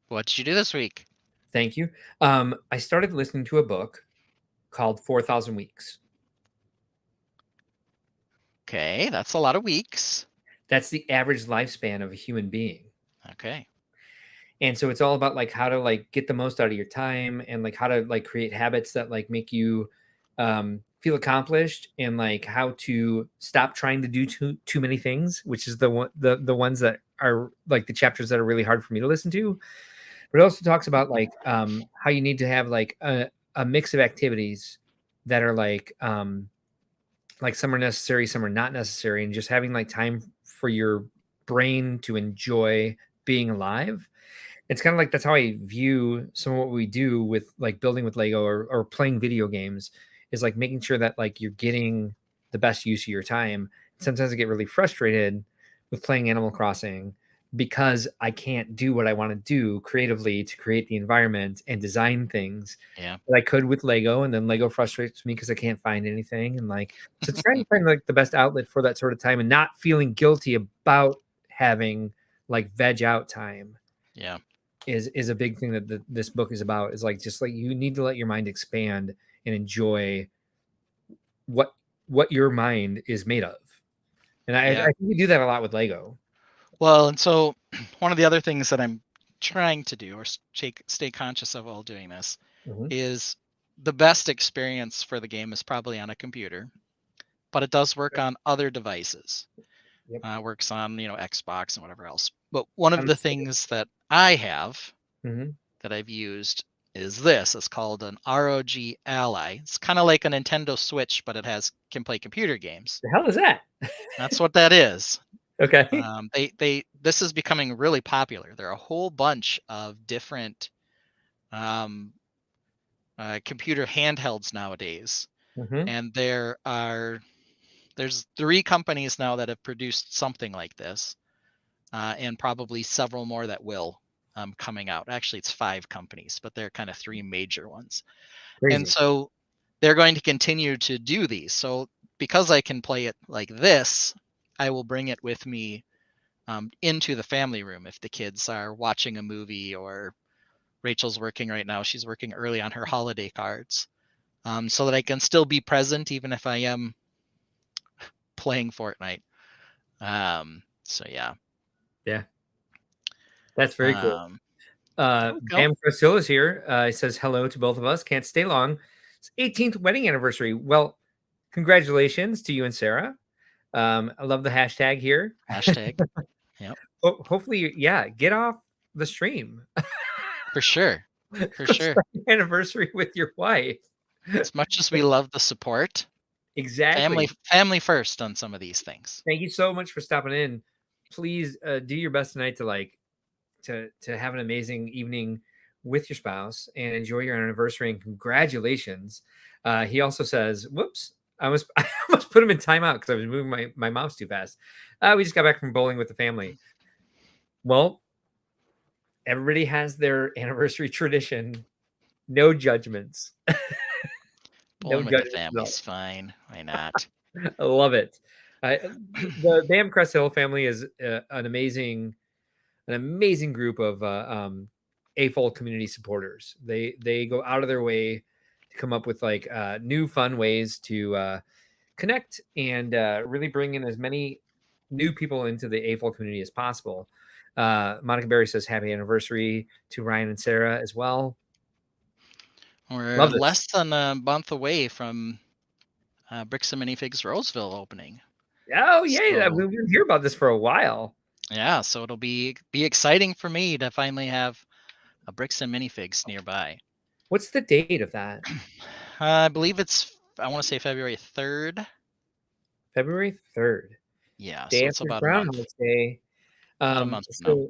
What did you do this week? Thank you. I started listening to a book called 4,000 Weeks. Okay, that's a lot of weeks. That's the average lifespan of a human being. Okay. And so it's all about like how to like get the most out of your time and like how to like create habits that like make you feel accomplished, and like how to stop trying to do too many things, which is the ones that are like the chapters that are really hard for me to listen to. But it also talks about like how you need to have like a mix of activities that are like some are necessary, some are not necessary, and just having like time for your brain to enjoy being alive. It's kind of like that's how I view some of what we do with like building with Lego or playing video games, is like making sure that like you're getting the best use of your time. Sometimes I get really frustrated with playing Animal Crossing because I can't do what I want to do creatively to create the environment and design things Yeah. that I could with Lego, and then Lego frustrates me because I can't find anything. And like, so trying to find like the best outlet for that sort of time and not feeling guilty about having like veg out time Yeah. is a big thing that this book is about. Is like just like you need to let your mind expand and enjoy what what your mind is made of. And I Yeah. think we do that a lot with Lego. Well, and so one of the other things that I'm trying to do or stay conscious of while doing this Mhm. is the best experience for the game is probably on a computer, but it does work on other devices. Yep. Works on, Xbox and whatever else. But one of On the the things that I have Mhm. that I've used is this. It's called an ROG Ally. It's kind of like a Nintendo Switch, but it can play computer games. The hell is that? That's what that is. Okay. This is becoming really popular. There are a whole bunch of different um, computer handhelds nowadays, Mhm. and there's 3 companies now that have produced something like this, and probably several more that will coming out. Actually, it's 5 companies, but they're kind of 3 major ones. And Crazy. so they're going to continue to do these. So because I can play it like this, I will bring it with me into the family room if the kids are watching a movie, or Rachel's working right now. She's working early on her holiday cards, so that I can still be present even if I am playing Fortnite. So yeah. Yeah. That's very cool. Um, there we go. Bam Crystal is here. He says hello to both of us. Can't stay long. It's 18th wedding anniversary. Well, congratulations to you and Sarah. I love the hashtag here. Hashtag. Yep. Hopefully, yeah, get off the stream. For sure. For Go sure. start the anniversary with your wife. As much as we love the support, family Exactly. family first on some of these things. Thank you so much for stopping in. Please do your best tonight to like to have an amazing evening with your spouse and enjoy your anniversary, and congratulations. He also says, "Whoops, I almost put him in timeout because I was moving my mouse too fast." We just got back from bowling with the family. Well, everybody has their anniversary tradition. No judgments. No Bowling with the judgments at family's all. fine. Why not? I love it. The Bam Crest Hill family is an amazing group of AFOL community supporters. They go out of their way to come up with like new fun ways to connect and really bring in as many new people into the AFOL community as possible. Monica Berry says happy anniversary to Ryan and Sarah as well. We're Love this. less than a month away from Bricks and Minifigs Roseville opening. Oh yeah, So we've been hear about this for a while. yeah, so it'll be exciting for me to finally have a Bricks and Minifigs nearby. What's the date of that? I believe I want to say February 3rd. February 3rd, Yeah, day so it's after about a month. Groundhog's Day. About a month from now. So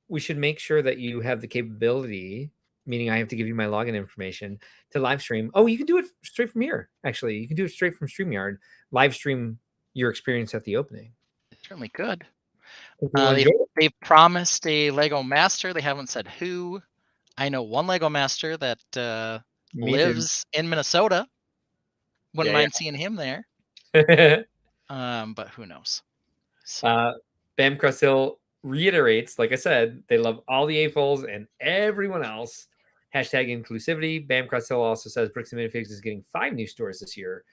we should make sure that you have the capability, meaning I have to give you my login information to live stream. Oh, you can do it straight from here. Actually, you can do it straight from StreamYard. Live stream your experience at the opening. Certainly could. Think you'll They've, enjoy it. they've promised a Lego Master. They haven't said who. I know one Lego Master that Me too. lives in Minnesota. Wouldn't Yeah, mind seeing him there. yeah. But who knows? So Bam Hill reiterates, like I said, they love all the AFOLs and everyone else. Hashtag inclusivity. Bam Hill also says Bricks and Minifigs is getting 5 new stores this year.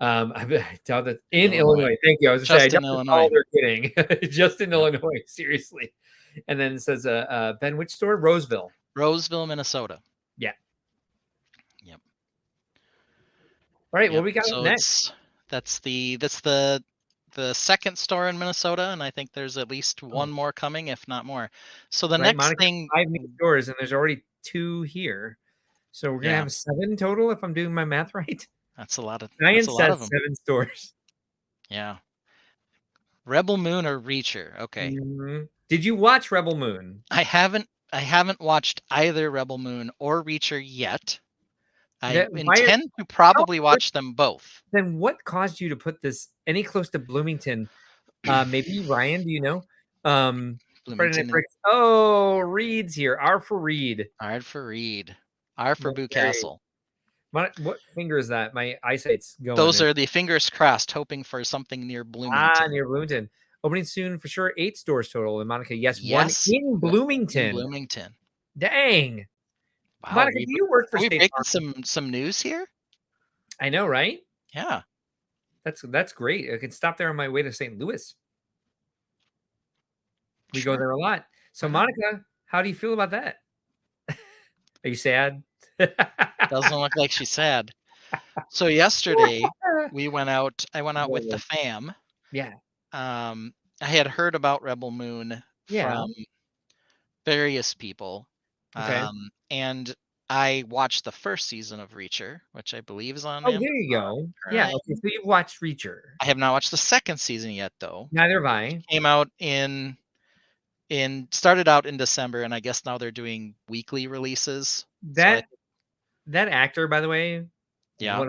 I doubt that in Illinois. Thank you. I was going to say, I just in doubt that's all Illinois. they're kidding. Just in Yep. Illinois, seriously. And then it says, Ben, which store? Roseville. Roseville, Minnesota. Yeah. Yep. All right. Yep. What we got So next? that's the second store in Minnesota, and I think there's at least one more coming, if not more. So the Right, next Monica, thing, 5 new stores, and there's already 2 here. So we're going to yeah, have 7 total if I'm doing my math right. that's a lot of Ryan that's a lot of says them. 7 stores. Yeah. Rebel Moon or Reacher? Okay. Mhm. Did you watch Rebel Moon? I haven't watched either Rebel Moon or Reacher yet. I Why intend to probably watch them both. Then what caused you to put this any close to Bloomington? Maybe Ryan, do you know? Friday Night Bloomington and Bricks. Oh, Reed's here. R for Reed. R for Reed. R for Boo Very- Castle. What finger is that? My eyesight's going. Those are the fingers crossed, hoping for something near Bloomington. near Bloomington. Opening soon for sure. 8 stores total. And Monica, yes, Yes, one in Bloomington. in Bloomington. Dang. Wow, Monica, do you work for are we State breaking Farm? some news here? I know, right? Yeah. That's great. I can stop there on my way to St. Louis. We go there a lot. So, Monica, how do you feel about that? Are you sad? Doesn't look like she's sad. So yesterday I went out with the fam. Yeah. I had heard about Rebel Moon from various people. Okay. And I watched the first season of Reacher, which I believe is on Oh, there you go. Yeah. Okay. So you've watched Reacher. I have not watched the second season yet, though. Neither have I. Came out started out in December, and I guess now they're doing weekly releases. That actor, by the way, yeah,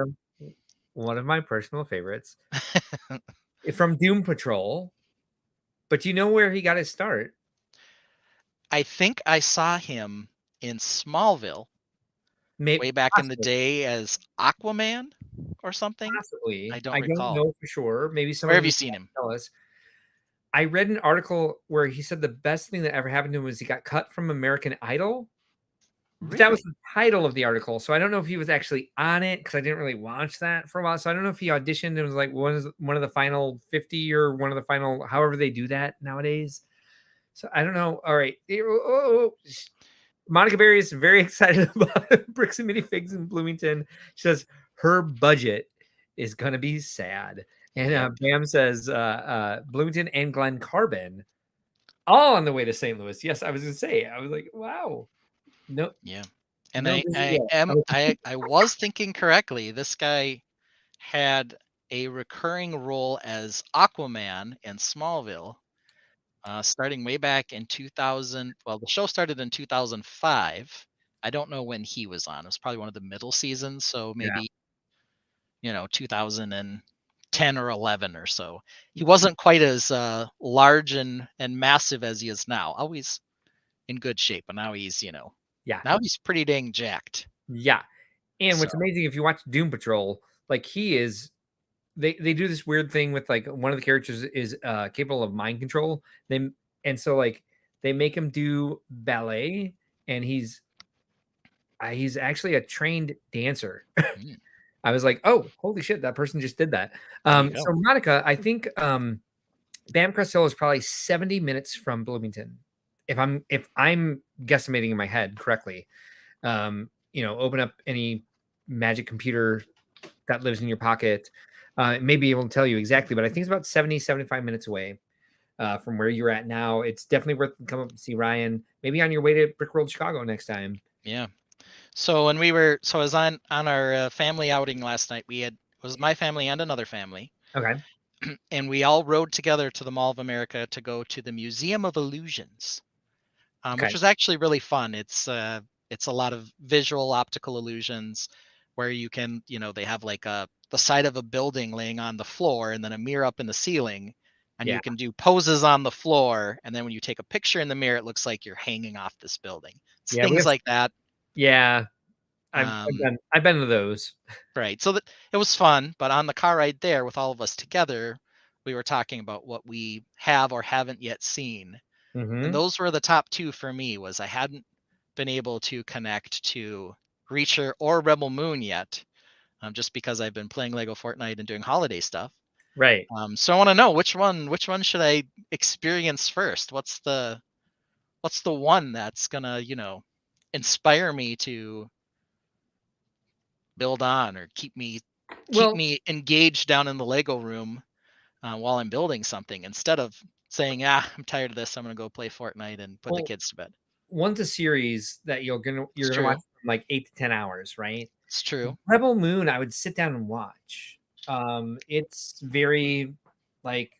one of my personal favorites from Doom Patrol. But you know where he got his start? I think I saw him in Smallville way back in the day as Aquaman or something. Possibly. I don't recall. Know for sure. Maybe Where have you seen him? Tell us. I read an article where he said the best thing that ever happened to him was he got cut from American Idol. Really? That was the title of the article. So I don't know if he was actually on it because I didn't really watch that for a while. So I don't know if he auditioned and was like one of the final 50 or one of the final, however they do that nowadays. So I don't know. All right. Monica Berry is very excited about Bricks and Minifigs in Bloomington. She says her budget is going to be sad. And Bam says Bloomington and Glen Carbon all on the way to St. Louis. Yes, I was going to say. I was like, wow. No. Yeah. And I was thinking correctly. This guy had a recurring role as Aquaman in Smallville, starting way back in 2000. Well, the show started in 2005. I don't know when he was on. It was probably one of the middle seasons, so maybe 2010 or 11 or so. He wasn't quite as large and massive as he is now. Always in good shape, but now he's now he's pretty dang jacked. Yeah. And what's amazing, if you watch Doom Patrol, like he is, they do this weird thing with like one of the characters is capable of mind control. So like they make him do ballet, and he's actually a trained dancer. I was like, oh, holy shit, that person just did that. So Monica, I think Bam Hill is probably 70 minutes from Bloomington. If I'm guesstimating in my head correctly. Open up any magic computer that lives in your pocket. It may be able to tell you exactly, but I think it's about 75 minutes away from where you're at now. It's definitely worth coming up and see Ryan. Maybe on your way to Brick World Chicago next time. Yeah. So when I was on our family outing last night, it was my family and another family. Okay. And we all rode together to the Mall of America to go to the Museum of Illusions. which Okay. was actually really fun. It's a lot of visual optical illusions where you can, they have like the side of a building laying on the floor and then a mirror up in the ceiling, and Yeah. you can do poses on the floor, and then when you take a picture in the mirror, it looks like you're hanging off this building. It's Yeah. We things have. like that. Yeah. Um, I've been to those. right. So that it was fun, but on the car ride there with all of us together, we were talking about what we have or haven't yet seen. And Hmm. those were the top two for me. Was I hadn't been able to connect to Reacher or Rebel Moon yet, just because I've been playing Lego Fortnite and doing holiday stuff. Right. So I want to know which one should I experience first? What's the one that's gonna, inspire me to build on, or keep Well, me engaged down in the Lego room while I'm building something, instead of saying, I'm tired of this, I'm gonna go play Fortnite and put the well, kids to bed. one's a series that It's you're gonna watch true. from like 8 to 10 hours, right? It's true. Rebel Moon, I would sit down and watch. It's very like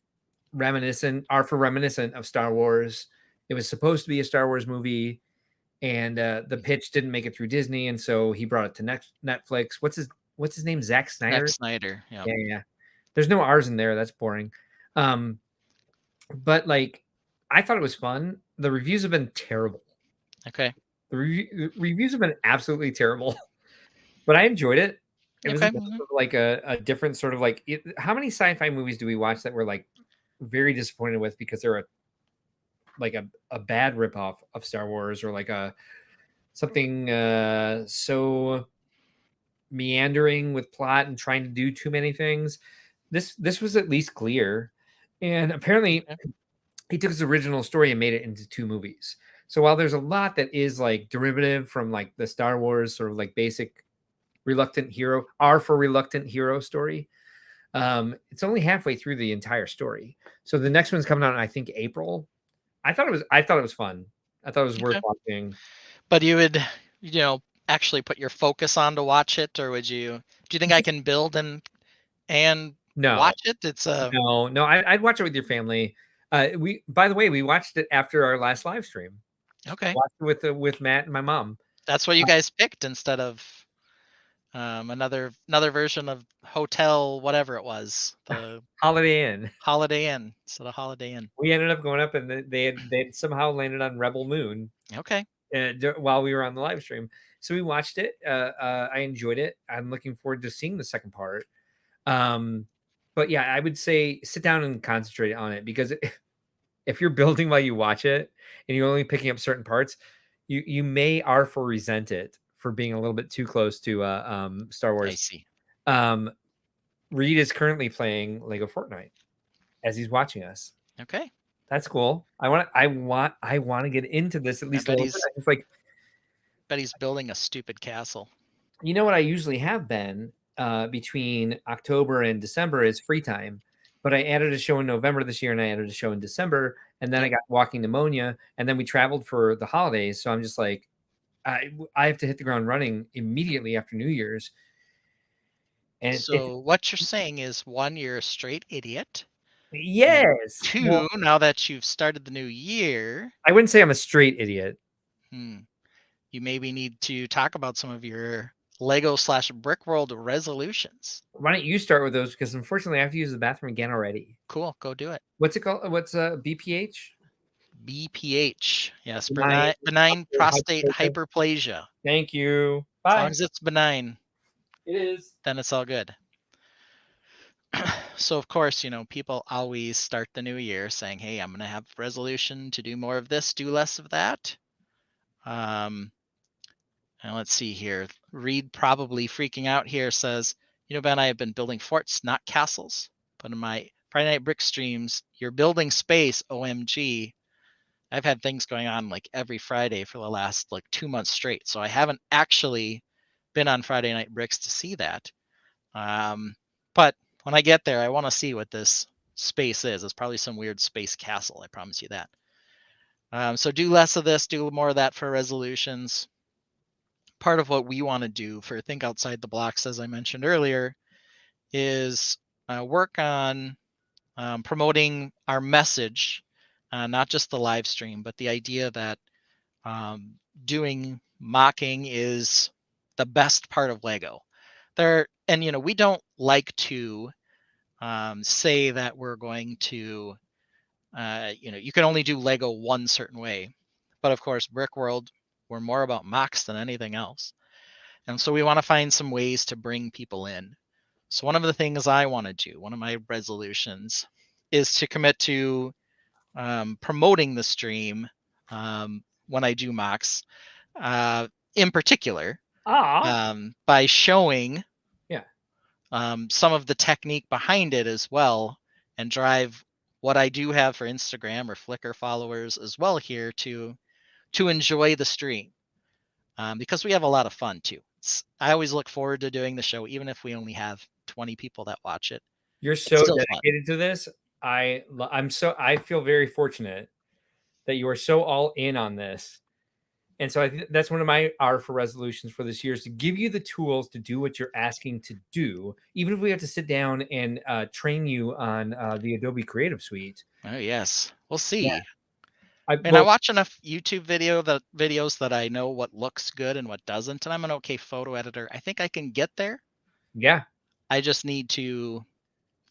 reminiscent of Star Wars. It was supposed to be a Star Wars movie, and the pitch didn't make it through Disney, and so he brought it to Netflix. What's his name? Zack Zack Snyder. Snyder. Yeah. Yeah, yeah. There's no R's in there. That's boring. Um, but like, I thought it was fun. The reviews have been terrible. Okay. Reviews have been absolutely terrible, but I enjoyed it. It was Okay. enough of like a different sort of like how many sci-fi movies do we watch that we're like very disappointed with because they're a bad ripoff of Star Wars or like a something so meandering with plot and trying to do too many things. This was at least clear, and apparently Okay. he took his original story and made it into two movies. So while there's a lot that is like derivative from like the Star Wars sort of like basic reluctant hero R for reluctant hero story, it's only halfway through the entire story. So the next one's coming out in, I think, April. I thought it was fun. I thought it was worth Okay. watching. But you would, actually put your focus on to watch it, or would you? Do you think I can build and No, watch it? It's a no. I'd watch it with your family. We, by the way, we watched it after our last live stream. okay. Watched it with Matt and my mom. That's what you Uh, guys picked instead of another version of Hotel, whatever it was, the Holiday Inn. Holiday Inn instead of Holiday Inn. We ended up going up, and they had somehow landed on Rebel Moon Okay. while we were on the live stream. So we watched it. I enjoyed it. I'm looking forward to seeing the second part. Um, but yeah, I would say sit down and concentrate on it because if you're building while you watch it and you're only picking up certain parts, you may are for resent it for being a little bit too close to Star I Wars. see. Um, Reed is currently playing Lego Fortnite as he's watching us. Okay. That's cool. I want to get into this at I least a bet little bit. he's I just like bet he's building a stupid castle. you know what I usually have been between October and December is free time. But I added a show in November this year and I added a show in December. And then I Yep. got walking pneumonia. And then we traveled for the holidays. So I'm just like, I have to hit the ground running immediately after New Year's. And it's So what you're saying is, one, you're a straight idiot, and yes. Well, two, now that you've started the new year, I wouldn't say I'm a straight idiot. hmm, you maybe need to talk about some of your Lego/Brick World resolutions. Why don't you start with those? Because unfortunately, I have to use the bathroom again already. Cool, go do it. What's it called? What's BPH? BPH, yes, Benign benign prostate hyperplasia. hyperplasia. Thank you. As long Bye. as it's benign, It is. then it's all good. So of course, people always start the new year saying, "Hey, I'm gonna have resolution to do more of this, do less of that." Um, and let's see here. Reed, probably freaking out here, says, Ben, I have been building forts, not castles. But in my Friday Night Brick streams, you're building space, OMG. I've had things going on like every Friday for the last like 2 months straight. So I haven't actually been on Friday Night Bricks to see that. But when I get there, I want to see what this space is. It's probably some weird space castle. I promise you that. So do less of this, do more of that for resolutions. Part of what we want to do for Think Outside the Blocks, as I mentioned earlier, is work on promoting our message, not just the live stream, but the idea that doing mocking is the best part of Lego. And we don't like to say that we're going to, you can only do Lego one certain way. But of course, Brick World, we're more about mocks than anything else. And so we want to find some ways to bring people in. So one of the things I want to do, one of my resolutions, is to commit to promoting the stream when I do mocks, in particular, by showing Yeah. some of the technique behind it as well, and drive what I do have for Instagram or Flickr followers as well here to enjoy the stream, because we have a lot of fun too. I always look forward to doing the show, even if we only have 20 people that watch it. You're It's so still fun. dedicated to this. I feel very fortunate that you are so all in on this. And so I think that's one of my R for resolutions for this year is to give you the tools to do what you're asking to do, even if we have to sit down and train you on the Adobe Creative Suite. Oh yes, we'll Yeah. see. I And I well, watch enough YouTube videos that I know what looks good and what doesn't, and I'm an okay photo editor. I think I can get there. yeah. I just need to,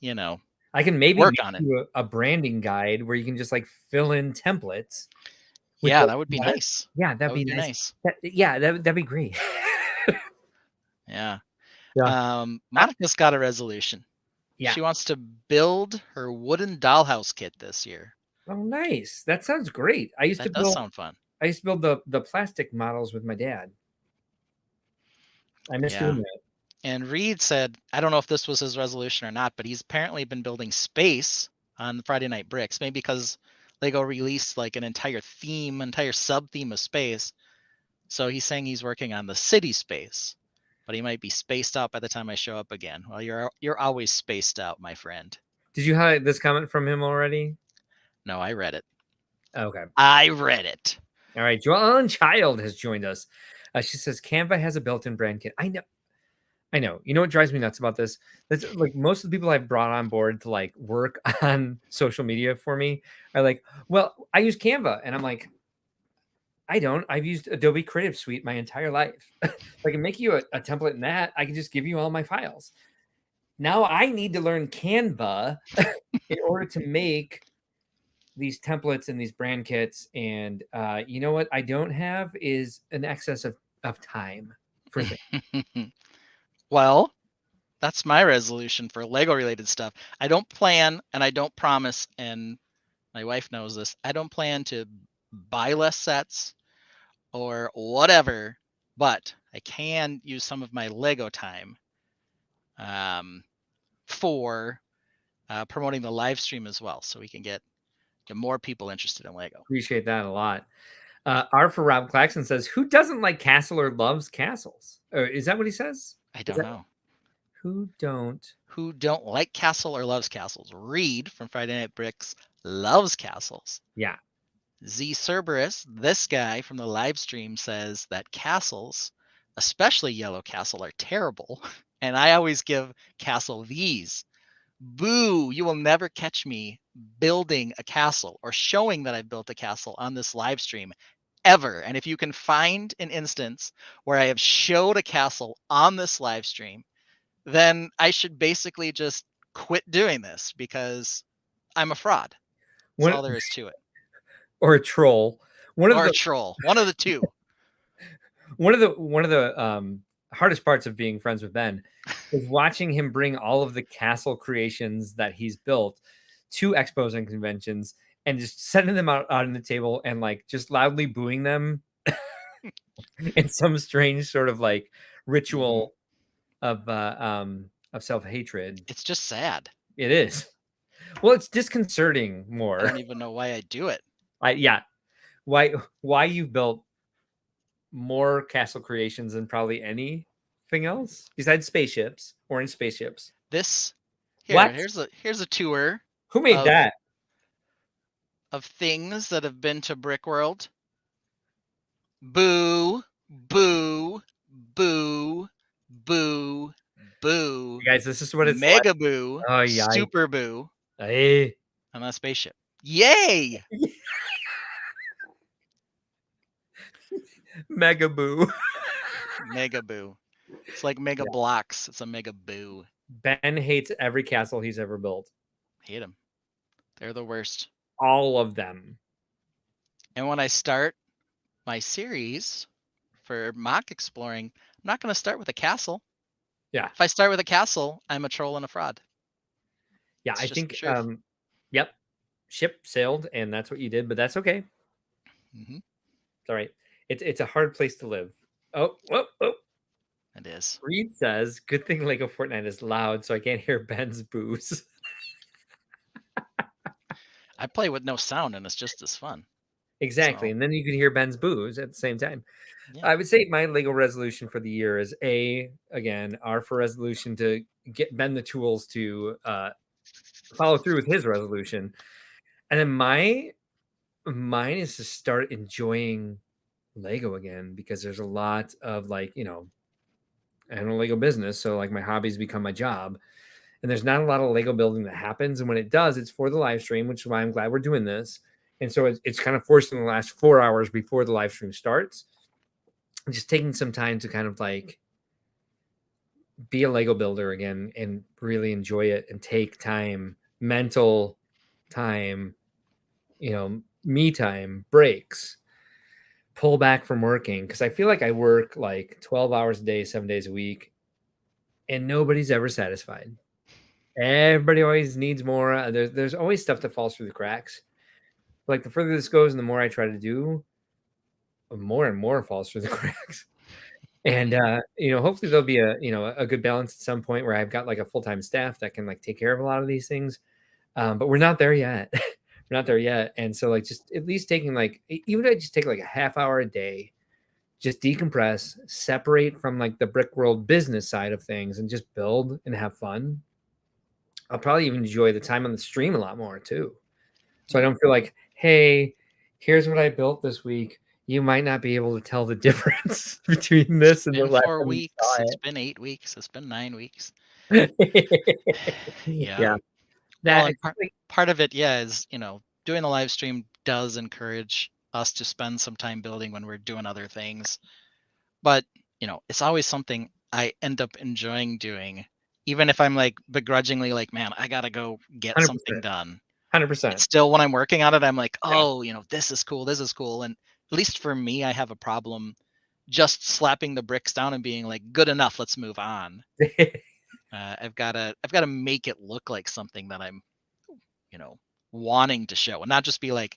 you know, I can maybe work make on it. you a branding guide where you can just like fill in templates with Yeah, what that would be you want. nice. Yeah, that'd That be would be nice. nice. That'd be great. Yeah. Yeah. I, Monica's got a resolution. yeah. She wants to build her wooden dollhouse kit this year. Oh, nice. That sounds great. I used to That does build sound fun. I used to build the plastic models with my dad. I miss Yeah. doing that. And Reed said, I don't know if this was his resolution or not, but he's apparently been building space on Friday Night Bricks, maybe because Lego released like an entire sub theme of space. So he's saying he's working on the city space, but he might be spaced out by the time I show up again. Well, you're always spaced out, my friend. Did you highlight this comment from him already? No, I read it. Okay. I read it. All right. Joellen Child has joined us. She says Canva has a built-in brand kit. I know. I know. You know what drives me nuts about this? That's like most of the people I've brought on board to like work on social media for me are like, well, I use Canva. And I'm like, I don't. I've used Adobe Creative Suite my entire life. I can make you a template in that. I can just give you all my files. Now I need to learn Canva in order to make these templates and these brand kits. And you know what I don't have is an excess of time for things. Well, that's my resolution for Lego related stuff. I don't plan and I don't promise, and my wife knows this, I don't plan to buy less sets or whatever, but I can use some of my Lego time for promoting the live stream as well, so we can get more people interested in Lego. Appreciate that a lot. R for Rob Claxton says, "Who doesn't like castle or loves castles?" Or is that what he says? I Is don't that know. who don't? Who don't like castle or loves castles? Reed from Friday Night Bricks loves castles. Yeah. Z Cerberus, this guy from the live stream, says that castles, especially Yellow Castle, are terrible. And I always give Castle these. Boo, you will never catch me building a castle or showing that I've built a castle on this live stream ever. And if you can find an instance where I have showed a castle on this live stream, then I should basically just quit doing this because I'm a fraud. That's One all there is to it. or a troll. One of Or a the troll. One of the two. one of the hardest parts of being friends with Ben is watching him bring all of the castle creations that he's built to expos and conventions and just setting them out on the table and like just loudly booing them in some strange sort of like ritual of self-hatred. It's just sad. It is. Well, it's disconcerting I more. don't even know why I do it. Yeah. Why you've built more castle creations than probably anything else besides spaceships, orange spaceships. This What? here's a tour Who made of that? things that have been to Brick World. Boo, boo, boo, boo, boo, You guys, this is what it's like. mega boo, Oh yeah. super boo, Hey. and that spaceship. Yay! Mega boo. Mega boo. It's like Mega Yeah. Blocks. It's a Mega boo. Ben hates every castle he's ever built. Hate them. They're the worst. All of them. And when I start my series for mock exploring, I'm not going to start with a castle. Yeah. If I start with a castle, I'm a troll and a fraud. Yeah, It's I just the think truth. yep. Ship sailed and that's what you did, but that's okay. Mm-hmm. It's all right. It's a hard place to live. Oh, whoa, oh. It is. Reed says, good thing Lego Fortnite is loud so I can't hear Ben's boos. I play with no sound and it's just as fun. Exactly. So, And then you can hear Ben's boos at the same time. yeah. I would say my Lego resolution for the year is again, R for resolution to get Ben the tools to follow through with his resolution. And then mine is to start enjoying Lego again because there's a lot of like, I own a Lego business. So like my hobbies become my job. And there's not a lot of Lego building that happens. And when it does, it's for the live stream, which is why I'm glad we're doing this. And so it's kind of forced in the last 4 hours before the live stream starts. Just taking some time to kind of like be a Lego builder again and really enjoy it and take time, mental time, me time, breaks, pull back from working. Cause I feel like I work like 12 hours a day, 7 days a week, and nobody's ever satisfied. Everybody always needs more. There's always stuff that falls through the cracks. Like the further this goes and the more I try to do, more and more falls through the cracks. And hopefully there'll be a good balance at some point where I've got like a full-time staff that can like take care of a lot of these things. But we're not there yet. We're not there yet. And so like just at least taking like even if I just take like a half hour a day, just decompress, separate from like the brick world business side of things and just build and have fun. I'll probably even enjoy the time on the stream a lot more too. So I Yeah. don't feel like, hey, here's what I built this week. You might not be able to tell the difference between It's this and the been last 4 time you weeks. saw It's been 8 weeks. It's been 9 weeks. it. Yeah. Yeah. Well, That and it's like part of it, yeah, is, doing the live stream does encourage us to spend some time building when we're doing other things. But, it's always something I end up enjoying doing, even if I'm like begrudgingly like, man, I gotta go get 100%. something done. It's 100%. still when I'm working on it, I'm like, Yeah. oh, this is cool, this is cool. And at least for me, I have a problem just slapping the bricks down and being like, good enough, let's move on. I've gotta make it look like something that I'm, you know, wanting to show, and not just be like,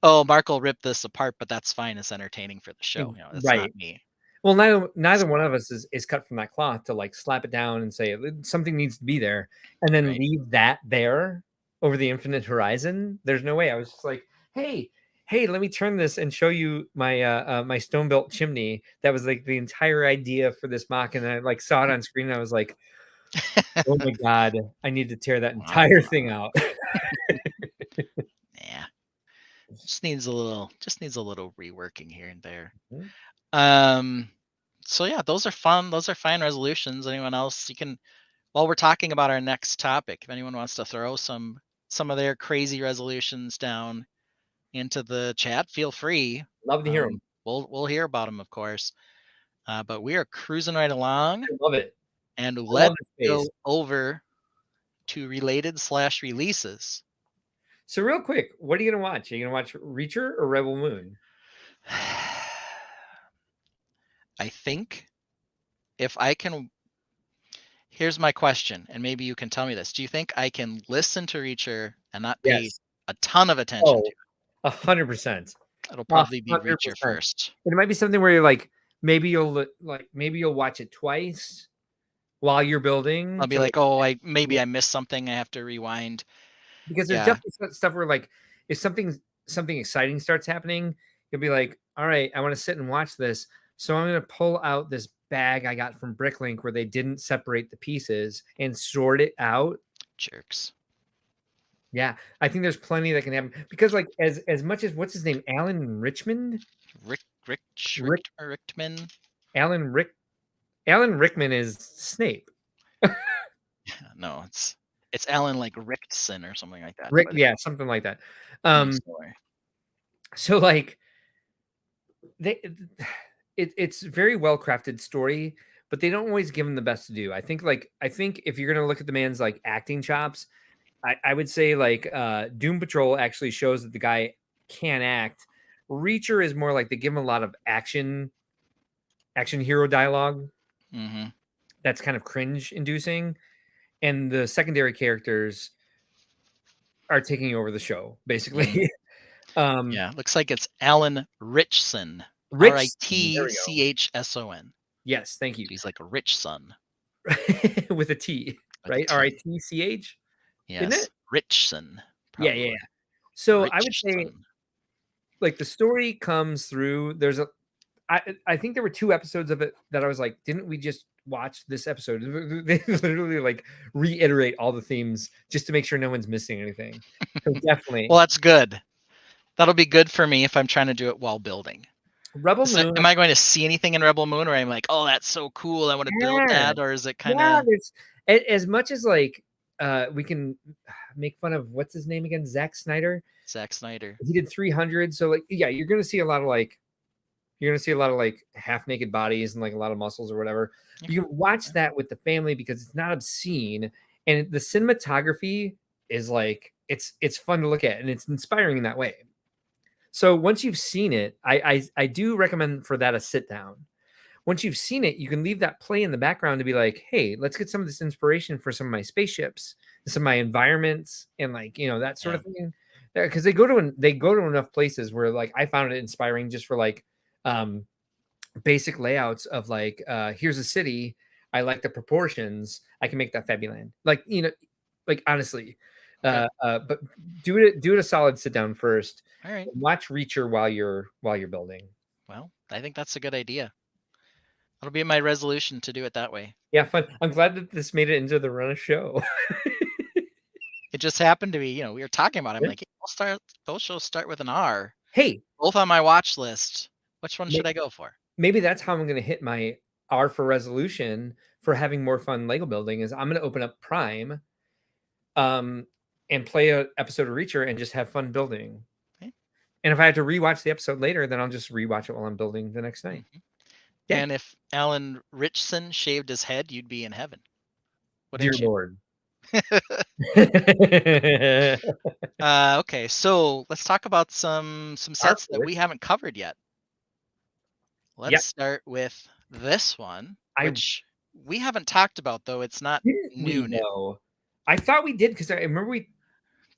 oh, Mark will rip this apart, but that's fine. It's entertaining for the show. That's not Right. me. Well, neither So, one of us is cut from that cloth to like slap it down and say something needs to be there and then right. leave that there over the infinite horizon. There's no way. I was just like, hey, let me turn this and show you my stone built chimney. That was like the entire idea for this mock, and I like saw it on screen. And I was like, oh my god, I need to tear that Wow. entire thing out. Yeah. Just needs a little reworking here and there. Mhm. Um so yeah, those are fun. Those are fine resolutions. Anyone else, you can, while we're talking about our next topic, if anyone wants to throw some of their crazy resolutions down into the chat, feel free. Love to hear them. We'll hear about them, of course. But we are cruising right along, I love it. and I love let's the go space. over to related/releases. So real quick, what are you gonna watch? Are you gonna watch Reacher or Rebel Moon? I think if I can, here's my question, and maybe you can tell me this. Do you think I can listen to Reacher and not pay Yes. a ton of attention to Oh, it? 100%. It'll A probably be hundred Reacher percent. first. It might be something where you're like, maybe you'll watch it twice while you're building I'll be to like like, oh, I missed something. I have to rewind. because there's Yeah, definitely stuff where like if something exciting starts happening, you'll be like, all right, I want to sit and watch this. So I'm gonna pull out this bag I got from Bricklink where they didn't separate the pieces and sort it out. jerks. Yeah, I think there's plenty that can happen because like as much as what's his name, Alan Richmond, Rick Richtman. Alan Rick Alan Rickman is Snape. No, it's Alan like Richtson or something like that. Rick, But yeah, something like that. funny Um, story. so like they it's very well crafted story, but they don't always give him the best to do. I think if you're gonna look at the man's like acting chops, I would say like Doom Patrol actually shows that the guy can act. Reacher is more like they give him a lot of action hero dialogue Hmm. that's kind of cringe inducing, and the secondary characters are taking over the show Mm. basically. um, Yeah, looks like it's Alan Richson, Rich, there we go. Ritchson. Yes, thank So you. he's like a rich son With a T, with a right? T. Ritch, isn't Yes, it? Richson, Yeah, yeah, probably. yeah. So I would say Richson. like the story comes through. I think there were 2 episodes of it that I was like, "Didn't we just watch this episode?" They literally, like, reiterate all the themes just to make sure no one's missing anything. So, Well, definitely. that's good. That'll be good for me if I'm trying to do it while building. Rebel Moon. Am I going to see anything in Rebel Moon, or I'm like, oh, that's so cool, I want to build Yeah. that, or is it kind Yeah, of there's a as much as, like, we can make fun of what's his name again? Zack Snyder? Zack Snyder? He did 300, so, like, yeah, you're gonna see a lot of, like half naked bodies and like a lot of muscles or whatever. Okay. You can watch that with the family because it's not obscene and the cinematography is like it's fun to look at and it's inspiring in that way. So once you've seen it, I do recommend for that a sit down. Once you've seen it, you can leave that play in the background to be like, hey, let's get some of this inspiration for some of my spaceships, some of my environments, and like that sort Yeah. of thing. Because they go to enough places where like I found it inspiring just for like um basic layouts of like here's a city, I like the proportions, I can make that Fabuland, like like honestly. Okay. But do it a solid sit down first. All right. Watch Reacher while you're building. Well, I think that's a good idea. That'll be my resolution to do it that way. Yeah, fun. I'm glad that this made it into the run of show. It just happened to be, we were talking about it. I'm Yeah. like, hey, those shows start with an R. Hey, Both on my watch list. Which one should may- I go for? maybe that's how I'm going to hit my R for resolution for having more fun Lego building is I'm going to open up Prime um and play a episode of Reacher and just have fun building. Okay. And if I had to rewatch the episode later, then I'll just rewatch it while I'm building the next night. Hmm. Yeah. And if Alan Richson shaved his head, you'd be in heaven, Dear wouldn't you? Lord. Okay, so let's talk about some sets that we Artwork. haven't covered yet. Yep. Let's start with this one, I which we haven't talked about, though. It's not didn't new we new. though? I thought we did because I remember we.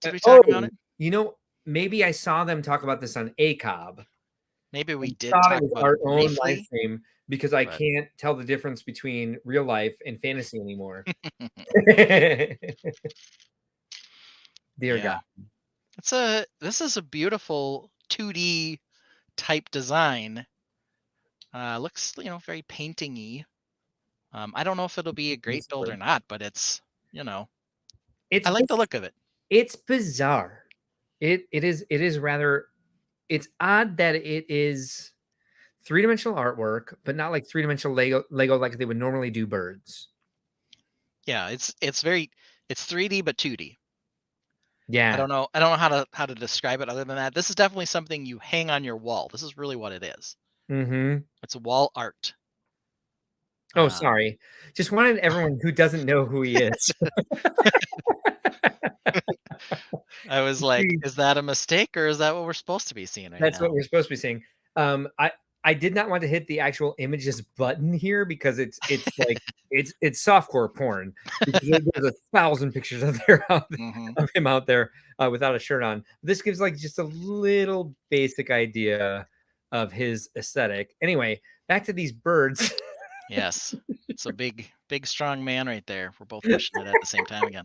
Did we talk about Oh, it? maybe I saw them talk about this on ACOB. Maybe I we did thought it talk was about our it own live briefly, stream because I but can't tell the difference between real life and fantasy anymore. Dear God. yeah. This is a beautiful 2D type design. Looks, very painting-y. I don't know if it'll be a great build or not, but you know, It's I like the look of it. it's bizarre. It is rather it's odd that it is three-dimensional artwork, but not like three-dimensional Lego like they would normally do birds. Yeah, it's 3D but 2D. I Yeah. don't know. I don't know how to describe it other than that. This is definitely something you hang on your wall. This is really what it is. Mhm. It's wall art. Oh, Um, sorry. Just wanted everyone who doesn't know who he is. I was like, See, is that a mistake or is that what we're supposed to be seeing right that's what now? we're supposed to be seeing. I did not want to hit the actual images button here because it's like it's softcore porn because there's 1,000 pictures of there Hmm. of him out there without a shirt on. This gives like just a little basic idea of his aesthetic. Anyway, back to these birds. Yes. It's a big strong man right there. We're both pushing it at the same time again.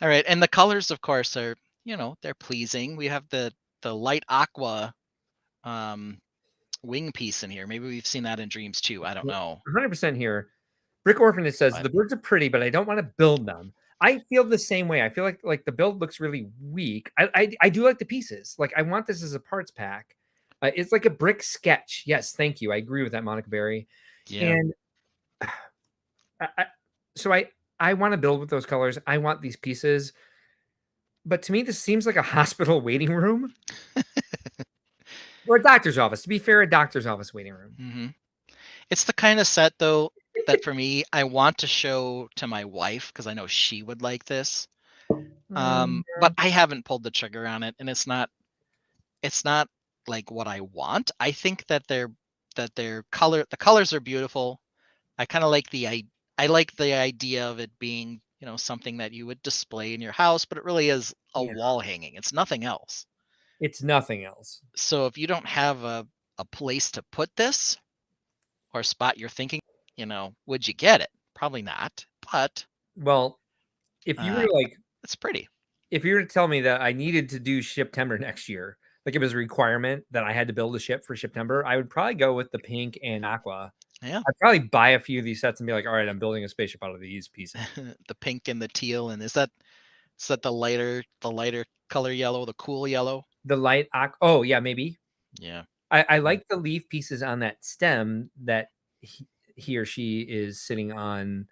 All right, and the colors, of course, are they're pleasing. We have the light aqua um, wing piece in here. Maybe we've seen that in Dreams too. I don't know, 100% here. Brick Orphanage says but the birds are pretty, but I don't want to build them. I feel the same way. I feel like the build looks really weak. I do like the pieces. Like I want this as a parts pack. It's like a brick sketch. Yes, thank you. I agree with that, Monica Berry. yeah. And I, so I want to build with those colors. I want these pieces. But to me, this seems like a hospital waiting room. Or a doctor's office. To be fair, a doctor's office waiting room. Mm-hmm. It's the kind of set though that for me, I want to show to my wife because I know she would like this. But I haven't pulled the trigger on it, and it's not like what I want. I think that their colors are beautiful. I kind of like I like the idea of it being, something that you would display in your house, but it really is a Yeah. wall hanging. It's nothing else. It's nothing else. So if you don't have a place to put this or a spot you're thinking, would you get it? Probably not, but Well, if you were like, it's pretty. if you were to tell me that I needed to do September next year, like it was a requirement that I had to build a ship for September, I would probably go with the pink and aqua. Yeah. I'd probably buy a few of these sets and be like, all right, I'm building a spaceship out of these pieces. The pink and the teal, and is that the lighter color yellow, the cool yellow? The light oh yeah, maybe. Yeah. I like the leaf pieces on that stem that he or she is sitting on.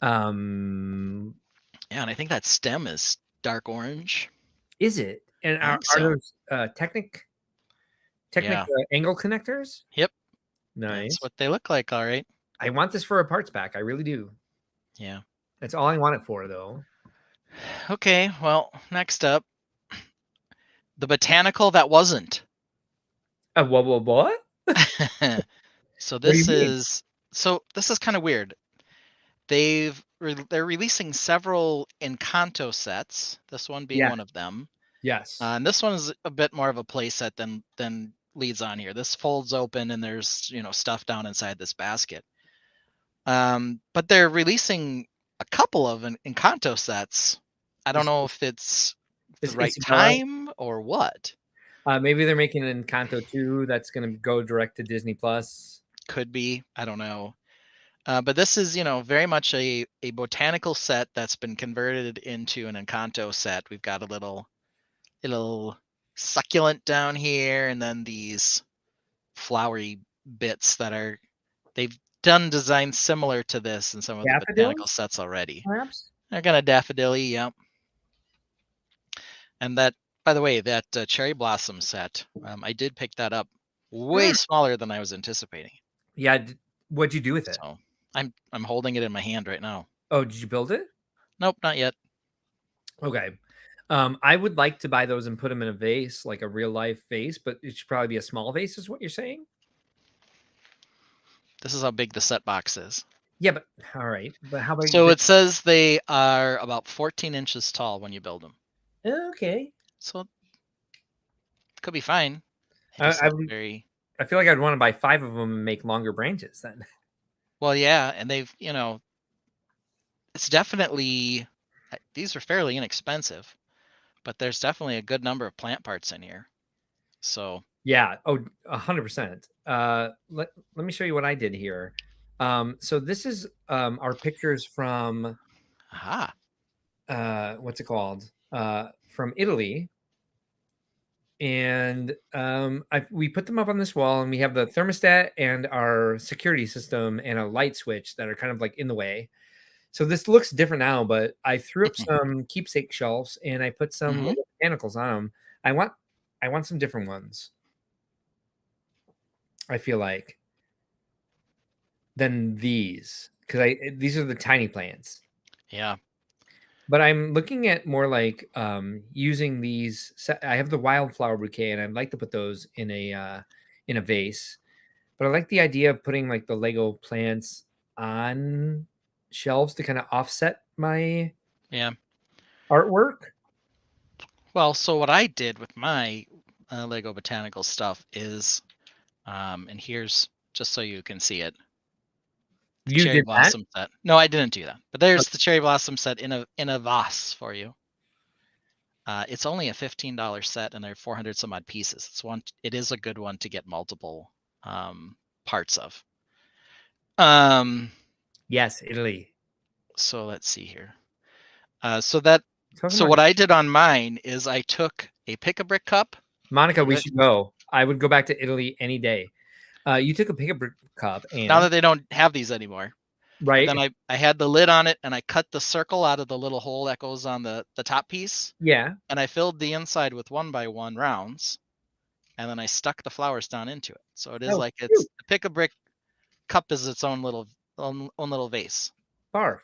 Yeah, and I think that stem is dark orange. Is it? And I are think so. those Technic Yeah. angle connectors? Yep. Nice. That's what they look like, all right. I want this for a parts pack. I really do. Yeah. That's all I want it for, though. Okay, well, next up, the botanical that wasn't. What? So What do you this mean? is kind of weird. They're releasing several Encanto sets. This one being Yeah. one of them. Yes. And this one is a bit more of a play set than leads on here. This folds open and there's stuff down inside this basket. But they're releasing a couple of Encanto sets. I don't know if it's the Is right Isabella? time or what. Maybe they're making an Encanto 2 that's going to go direct to Disney Plus. Could be. I don't know. But this is, very much a botanical set that's been converted into an Encanto set. We've got a little succulent down here, and then these flowery bits they've done designs similar to this in some of the botanical Daffodils, sets already. perhaps? They're kind of daffodilly, yeah. And that, by the way, that cherry blossom set, I did pick that up way smaller than I was anticipating. Yeah. What'd you do with it? So I'm holding it in my hand right now. Oh, did you build it? Nope, not yet. Okay. I would like to buy those and put them in a vase, like a real life vase, but it should probably be a small vase, is what you're saying? This is how big the set box is. Yeah, but all right. But how about So it says they are about 14 inches tall when you build them. Okay. So it could be fine. I feel like I'd want to buy 5 of them and make longer branches then. Well, yeah, and they've, it's definitely, these are fairly inexpensive, but there's definitely a good number of plant parts in here. So Yeah. Oh, 100%. Let me show you what I did here. So this is our pictures from what's it called? From Italy. And we put them up on this wall, and we have the thermostat and our security system and a light switch that are kind of like in the way. So this looks different now, but I threw up some keepsake shelves and I put some little botanicals on them. I want some different ones. I feel like than these, because these are the tiny plants. Yeah. But I'm looking at more like using these. I have the wildflower bouquet, and I'd like to put those in a vase. But I like the idea of putting like the Lego plants on shelves to kind of offset my artwork. Well, so what I did with my Lego botanical stuff is, and here's just so you can see it. You Cherry did blossom set. No, I didn't do that. But there's the cherry blossom set in a vase for you. It's only a $15 set, and there are 400 some odd pieces. It is a good one to get multiple parts of. Yes, Italy. So let's see here. So what I did on mine is I took a pick-a-brick cup. Monica, we should go. I would go back to Italy any day. You took a pick-a-brick cup, and now that they don't have these anymore, right? Then I had the lid on it, and I cut the circle out of the little hole that goes on the top piece. Yeah. And I filled the inside with 1x1 rounds, and then I stuck the flowers down into it. So it is Oh, like it's cute. the Pick-a-Brick cup is its own little vase. Barf.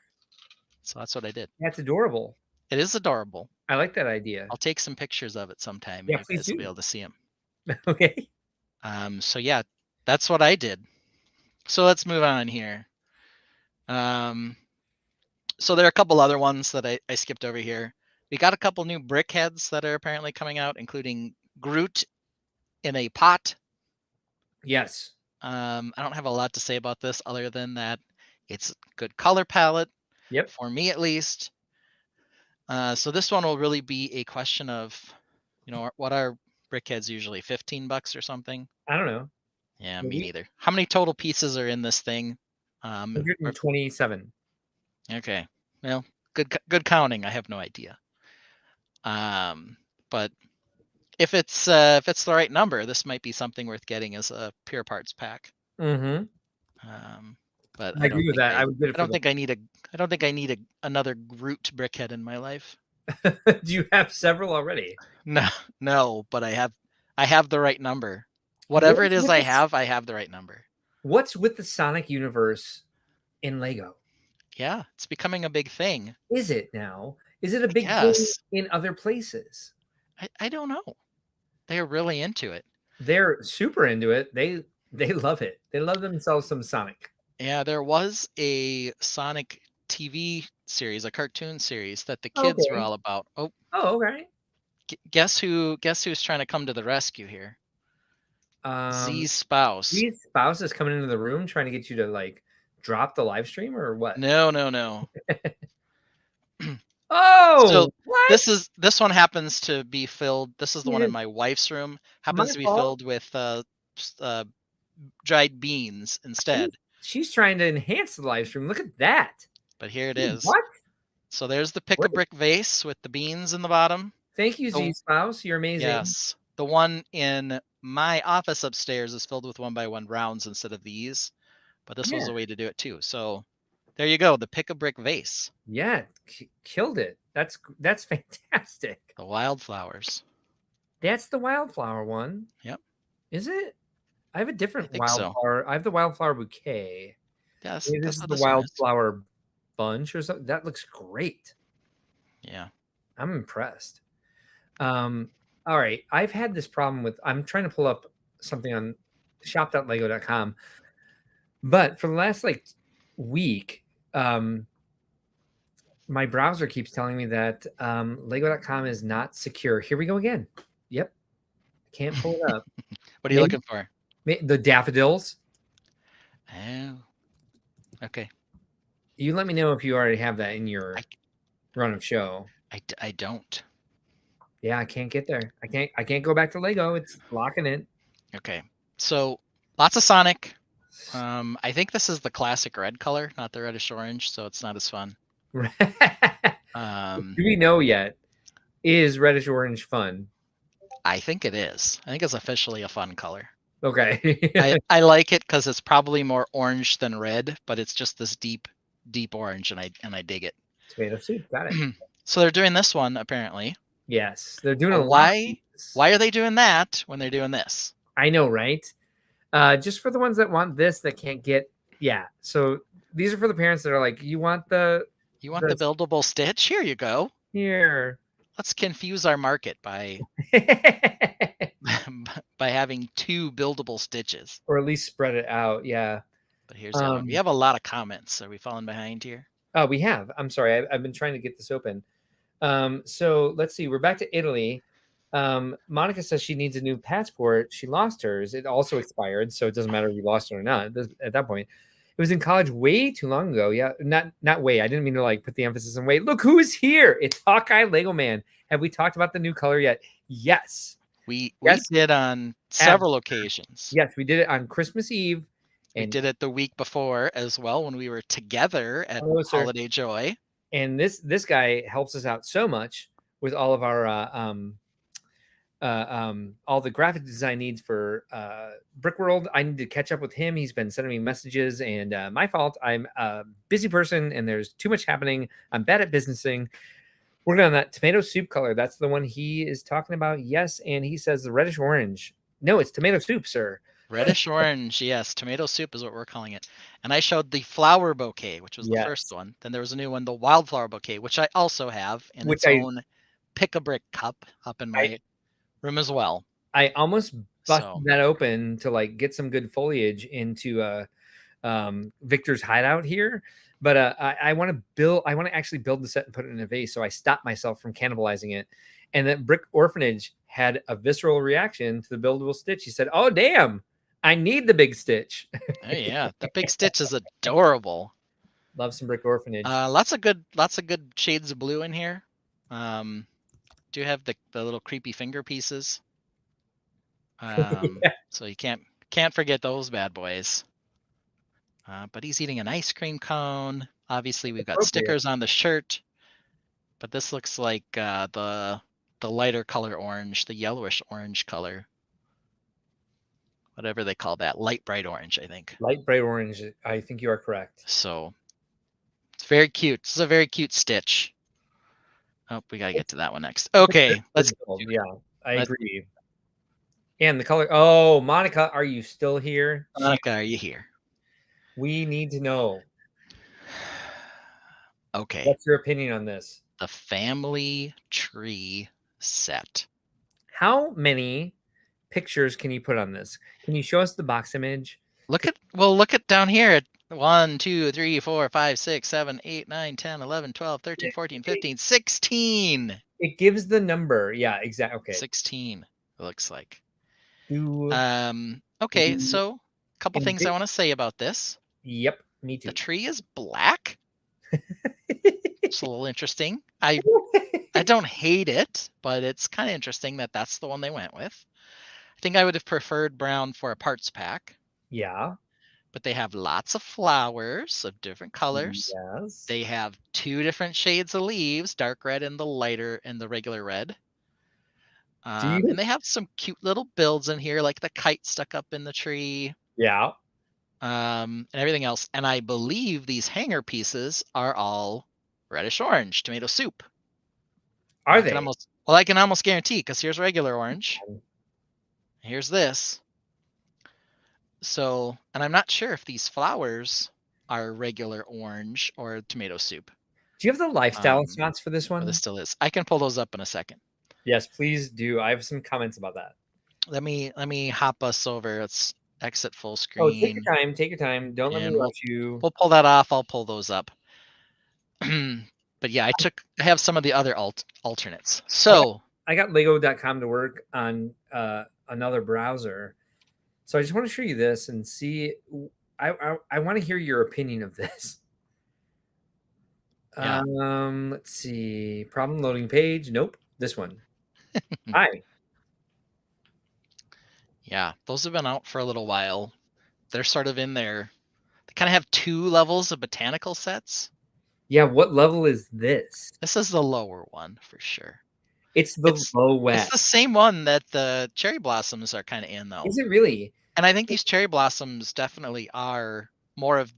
So that's what I did. That's adorable. It is adorable. I like that idea. I'll take some pictures of it sometime, and Yeah, you please guys will be do. able to see them. Okay. So yeah, that's what I did. So let's move on here. So there are a couple other ones that I skipped over here. We got a couple new brick heads that are apparently coming out, including Groot in a pot. Yes. I don't have a lot to say about this other than that it's good color palette, Yep. for me at least. So this one will really be a question of, what are brickheads usually? $15 or something? I don't know. Yeah, me Maybe neither. How many total pieces are in this thing? 127. Okay, well, good counting. I have no idea. But if it's the right number, this might be something worth getting as a pure parts pack. Mm-hmm. But I agree with that. I would get it I for don't think I need another Groot brickhead in my life. Do you have several already? No, no, but I have the right number. Whatever it What's is with this? I have the right number. What's with the Sonic universe in Lego? Yeah, it's becoming a big thing. Is it now? Is it a I big thing guess. in other places? I don't know. They're really into it. They're super into it. They love it. They love themselves some Sonic. Yeah, there was a Sonic TV series, a cartoon series that the kids were Okay. all about. Oh, Oh, okay. guess who's trying to come to the rescue here? Um, Z's spouse. these spouses coming into the room trying to get you to like drop the live stream or what? No, no, no. So Oh, what? this one happens to be filled. This is the one in Yeah, my wife's room. my Happens to be fault. filled with uh, dried beans She's instead. she's trying to enhance the live stream. Look at that. But here it Dude, is. what? So there's the pick a Great. brick vase with the beans in the bottom. Thank you, Z The Spouse. You're amazing. Yes, the one in my office upstairs is filled with 1x1 rounds instead of these, but this was Yeah. a way to do it too. So there you go, the pick a brick vase, Yeah, killed it. That's fantastic. the wildflowers. That's the wildflower one. Yep, Is it? I have a I different think so. wildflower. I have the wildflower bouquet. Yes, Maybe this that's is what the this one is. wildflower bunch or something. That looks great. Yeah. I'm impressed. All right. I've had this problem with I'm trying to pull up something on shop.lego.com, but for the last like week, my browser keeps telling me that lego.com is not secure. Here we go again. Yep. Can't pull it up. What are you Maybe looking for? the daffodils. Oh, okay. You let me know if you already have that in your I, run of show. I don't. Yeah, I can't get there. I can't go back to Lego. It's blocking it. Okay. So lots of Sonic. I think this is the classic red color, not the reddish orange, so it's not as fun. Do Um, we know yet? Is reddish orange fun? I think it is. I think it's officially a fun color. Okay. I like it because it's probably more orange than red, but it's just this deep orange, and I dig it. Tomato soup. Got it. So they're doing this one apparently. Yes, they're doing But a lot. Of these. why are they doing that when they're doing this? I know, right? Just for the ones that want this that can't get. Yeah. So these are for the parents that are like, you want the You want the buildable Stitch? Here you go. here. Let's confuse our market by by having 2 buildable Stitches. Or at least spread it out. Yeah. But here's the other one. We have a lot of comments. Are we falling behind here? Oh, we have. I'm sorry. I've been trying to get this open. So let's see. We're back to Italy. Monica says she needs a new passport. She lost hers. It also expired, so it doesn't matter if you lost it or not at that point. It was in college way too long ago. Yeah, not way. I didn't mean to like put the emphasis on way. Look who's here. It's Hawkeye Lego Man. Have we talked about the new color yet? Yes. We Yes. did on several occasions. Yes, we did it on Christmas Eve. We did it the week before as well when we were together at Holiday Joy. And this guy helps us out so much with all of our all the graphic design needs for Brickworld. I need to catch up with him. He's been sending me messages, and my fault. I'm a busy person, and there's too much happening. I'm bad at businessing. Working on that tomato soup color. That's the one he is talking about. Yes, and he says the reddish orange. No, it's tomato soup, sir. Reddish orange, yes. Tomato soup is what we're calling it. And I showed the flower bouquet, which was the first Yes. one. Then there was a new one, the wildflower bouquet, which I also have in Which its own pick-a-brick cup up in I my room as well. I almost So, busted that open to like get some good foliage into Victor's hideout here. But I want to build. I want to actually build the set and put it in a vase. So I stopped myself from cannibalizing it. And that Brick Orphanage had a visceral reaction to the buildable stitch. He said, "Oh damn, I need the big stitch." oh yeah, the big stitch is adorable. Love some Brick Orphanage. Lots of good shades of blue in here. Do have the little creepy finger pieces. Yeah, So you can't forget those bad boys. But he's eating an ice cream cone. Obviously, we've got appropriate. stickers on the shirt, but this looks like the lighter color orange, the yellowish orange color, whatever they call that, light bright orange, I think. Light bright orange. I think you are correct. So it's very cute. This is a very cute stitch. Oh, we gotta get to that one next. Okay, let's get to it. Yeah, I Let's, agree. And the color. Oh, Monica, are you still here? Monica, are you here? We need to know. Okay, What's your opinion on this? the family tree set. How many pictures can you put on this? Can you show us the box image? Look at down here at 1, 2, 3, 4, 5, 6, 7, 8, 9, 10, 11, 12, 13, 14, It, 15, 16. it gives the number. Yeah, exactly. Okay. 16, it looks like. Do, Okay, do so a couple things I want to say about this. Yep, me The too. tree is black. It's a little interesting. I don't hate it, but it's kind of interesting that that's the one they went with. I think I would have preferred brown for a parts pack. Yeah. But they have lots of flowers of different colors. Yes. They have 2 different shades of leaves, dark red and the lighter and the regular red. Do you? And they have some cute little builds in here, like the kite stuck up in the tree, Yeah. and everything else. And I believe these hanger pieces are all reddish orange, tomato soup. Are they? I can almost guarantee, because here's regular orange. Here's this. So, and I'm not sure if these flowers are regular orange or tomato soup. Do you have the lifestyle shots for this But one? this still is. I can pull those up in a second. Yes, please do. I have some comments about that. Let me hop us over. Let's exit full Oh, take screen. your time. Take your time. Don't let me And rush you. we'll pull that off. I'll pull those up. But yeah, I have some of the other alternates. So I got Lego.com to work on another browser. So I just want to show you this and see. I want to hear your opinion of this. Yeah. Let's see. Problem loading page. Nope. This one. Hi. Yeah, those have been out for a little while. They're sort of in there. They kind of have 2 levels of botanical sets. Yeah. What level is this? This is the lower one for sure. It's the low wet. It's the same one that the cherry blossoms are kind of in, though. Is it really? And I think these cherry blossoms definitely are more of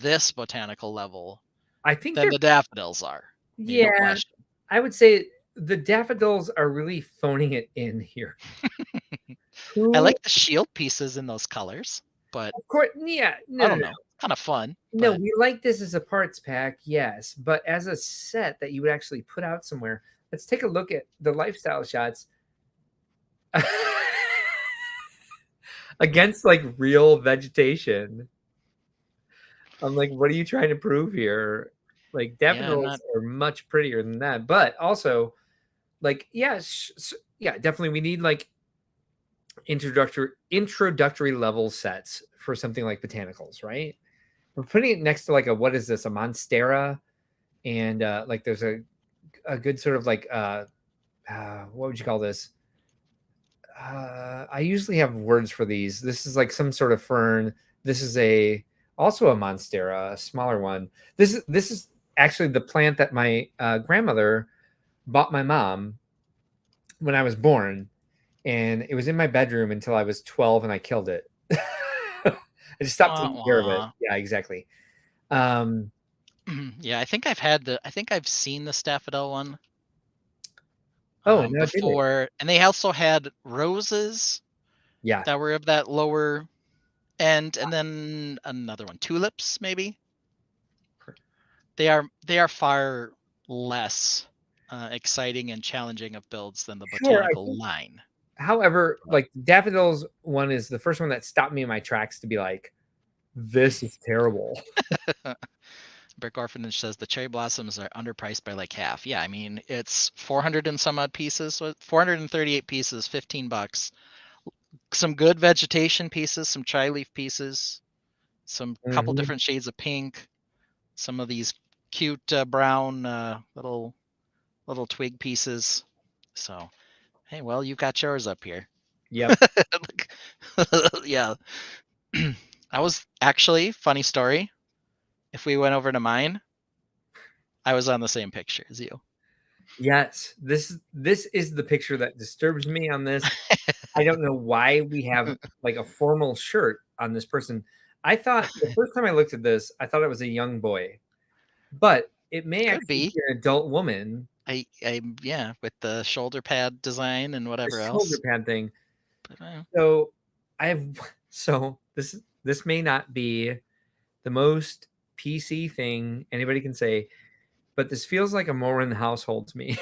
this botanical level I think than the daffodils are. Yeah, no question. I would say the daffodils are really phoning it in here. I like the shield pieces in those colors, but Of course, yeah. I don't know. Kind of fun. No, but we like this as a parts pack, yes, but as a set that you would actually put out somewhere. Let's take a look at the lifestyle shots against like real vegetation. I'm like, what are you trying to prove here? Like daffodils are much prettier than that, but also, like, yeah, yeah, definitely we need like introductory level sets for something like botanicals, right? We're putting it next to like what is this, a monstera, and like there's a good sort of like what would you call this? I usually have words for these. This is like some sort of fern. This is also a monstera, a smaller one. This is actually the plant that my grandmother bought my mom when I was born, and it was in my bedroom until I was 12 and I killed it. I just stopped taking care of it. Yeah, exactly. Yeah, I think I've seen the Staffodil one. Oh, no, before, and they also had roses Yeah. that were of that lower end, and then another one, tulips maybe. They are far less exciting and challenging of builds than the Sure. I botanical think, line. however, like daffodils one is the first one that stopped me in my tracks to be like, this is terrible. Brick Orphanage says the cherry blossoms are underpriced by like half. Yeah, I mean it's 400 and some odd pieces, 438 pieces, $15. Some good vegetation pieces, some chai leaf pieces, some couple Mhm. different shades of pink, some of these cute brown little twig pieces. So hey, well you got yours up here. Yep. Yeah. I was actually, funny story. If we went over to mine, I was on the same picture as you. Yes. This is the picture that disturbs me on this. I don't know why we have like a formal shirt on this person. I thought the first time I looked at this, I thought it was a young boy, but it may Could actually be. be an adult woman. I yeah, with the shoulder pad design and The whatever shoulder else. pad thing. But So I have so this may not be the most PC thing anybody can say, but this feels like a Morin household to me.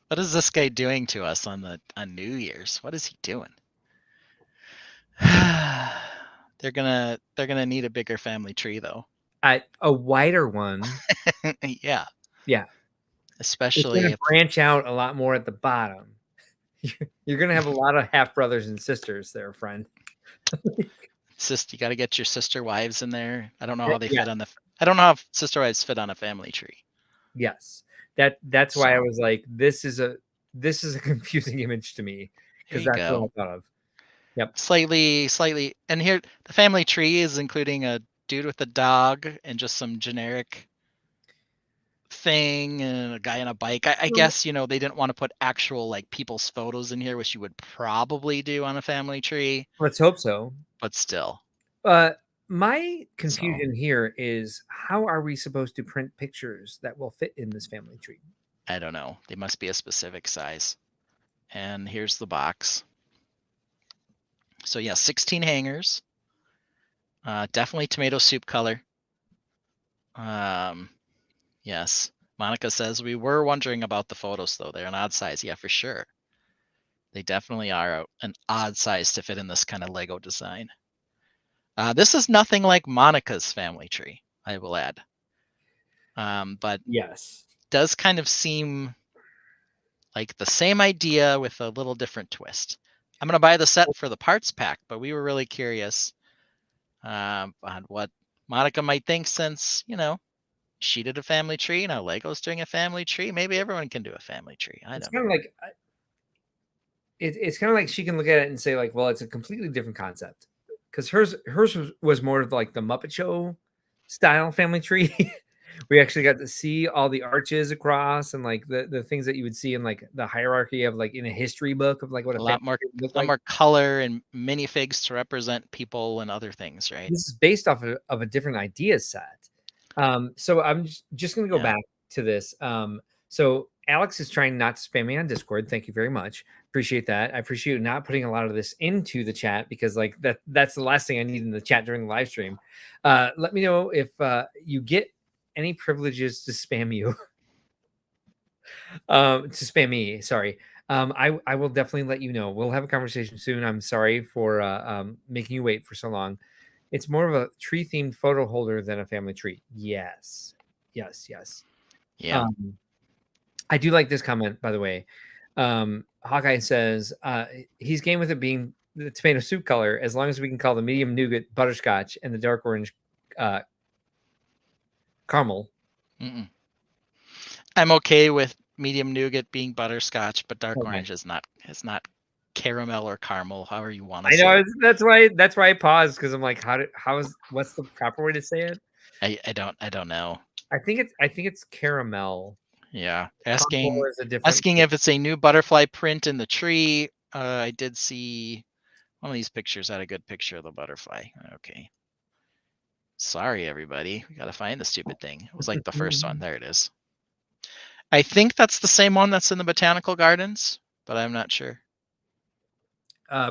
what is this guy doing to us on New Year's? What is he doing? they're gonna need a bigger family tree though. A wider one, Yeah, yeah, it's going especially to if branch out a lot more at the bottom. You're going to have a lot of half brothers and sisters there, friend. you got to get your sister wives in there. I don't know how they Yeah, fit on the. I don't know how sister wives fit on a family tree. yes. That's why I So was like, this is a confusing image to me here because you that's what go. I thought of. Yep. Slightly, and here the family tree is including a dude with a dog and just some generic thing and a guy on a bike. I Well, guess they didn't want to put actual like people's photos in here, which you would probably do on a family tree, let's hope so. but still. Uh, my So confusion here is how are we supposed to print pictures that will fit in this family tree? I don't know. They must be a specific size. And here's the box. So yeah, 16 hangers. Definitely tomato soup color. Um, yes. Monica says we were wondering about the photos though. They're an odd size. Yeah, for sure. They definitely are an odd size to fit in this kind of Lego design. This is nothing like Monica's family tree, I will add. But Yes. does kind of seem like the same idea with a little different twist. I'm going to buy the set for the parts pack, but we were really curious on what Monica might think since, she did a family tree. Now Lego's doing a family tree. Maybe everyone can do a family tree. I It's don't know. kind of like it's kind of like she can look at it and say like, well, it's a completely different concept because hers was more of like the Muppet Show style family tree. We actually got to see all the arches across and like the things that you would see in like the hierarchy of like in a history book of like what a A family lot more, tree would look lot like. more color and minifigs to represent people and other things, right? This is based off of a different idea set. So I'm just going to go Yeah. back to this. So Alex is trying not to spam me on Discord. Thank you very much. Appreciate that. I appreciate you not putting a lot of this into the chat because like that's the last thing I need in the chat during the live stream. Let me know if you get any privileges to spam you. To spam me, sorry. I will definitely let you know. We'll have a conversation soon. I'm sorry for making you wait for so long. It's more of a tree themed photo holder than a family tree. Yes. Yes, yes. Yeah. Um, I do like this comment, by the way. Hawkeye says he's game with it being the tomato soup color as long as we can call the medium nougat butterscotch and the dark orange uh, caramel. Mm-mm. I'm okay with medium nougat being butterscotch, but dark Okay. orange is not caramel or caramel, however you want to I say know it. that's why I paused because I'm like, how is what's the proper way to say it? I don't know. I think it's caramel. Yeah. Caramel Asking is a different. asking if it's a new butterfly print in the tree. I did see one of these pictures had a good picture of the butterfly. Okay. Sorry, everybody. We gotta find the stupid thing. It was like the first one. There it is. I think that's the same one that's in the botanical gardens, but I'm not sure.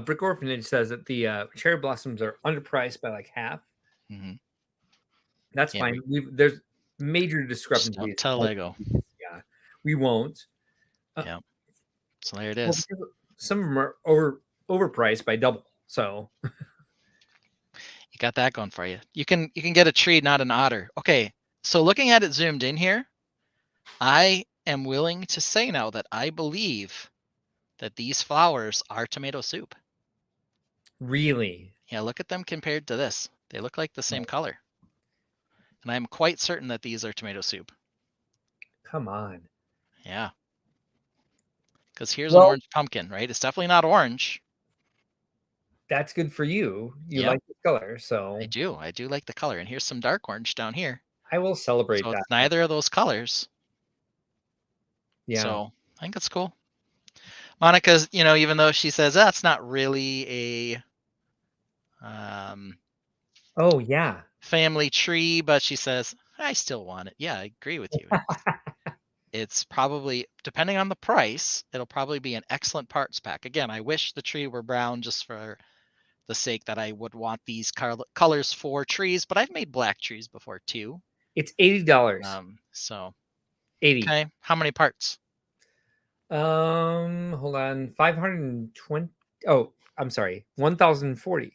Brick Orphanage says that the cherry blossoms are underpriced by like half. Mm-hmm. That's Yeah, fine. There's major just don't discrepancies. tell Lego. Yeah, we won't. Uh, Yeah, so there it well, is. because some of them are overpriced by double. So You got that going for you. You can get a tree, not an otter. Okay, so looking at it zoomed in here, I am willing to say now that I believe that these flowers are tomato soup. really, Yeah, look at them compared to this. They look like the same color. And I'm quite certain that these are tomato soup. come on. Yeah. Because here's an Well, orange pumpkin, right? It's definitely not orange. that's good for you. You Yep, like the color, I so do. I do like the color. And here's some dark orange down here. I will celebrate So it's that. neither of those colors. Yeah. So I think it's cool. Monica's, even though she says that's not really a Oh yeah. family tree, but she says, I still want it. Yeah, I agree with you. It's probably, depending on the price, it'll probably be an excellent parts pack. Again, I wish the tree were brown just for the sake that I would want these colors for trees, but I've made black trees before too. It's $80. So 80. okay, how many parts? Hold on. 520. Oh, I'm sorry. 1040.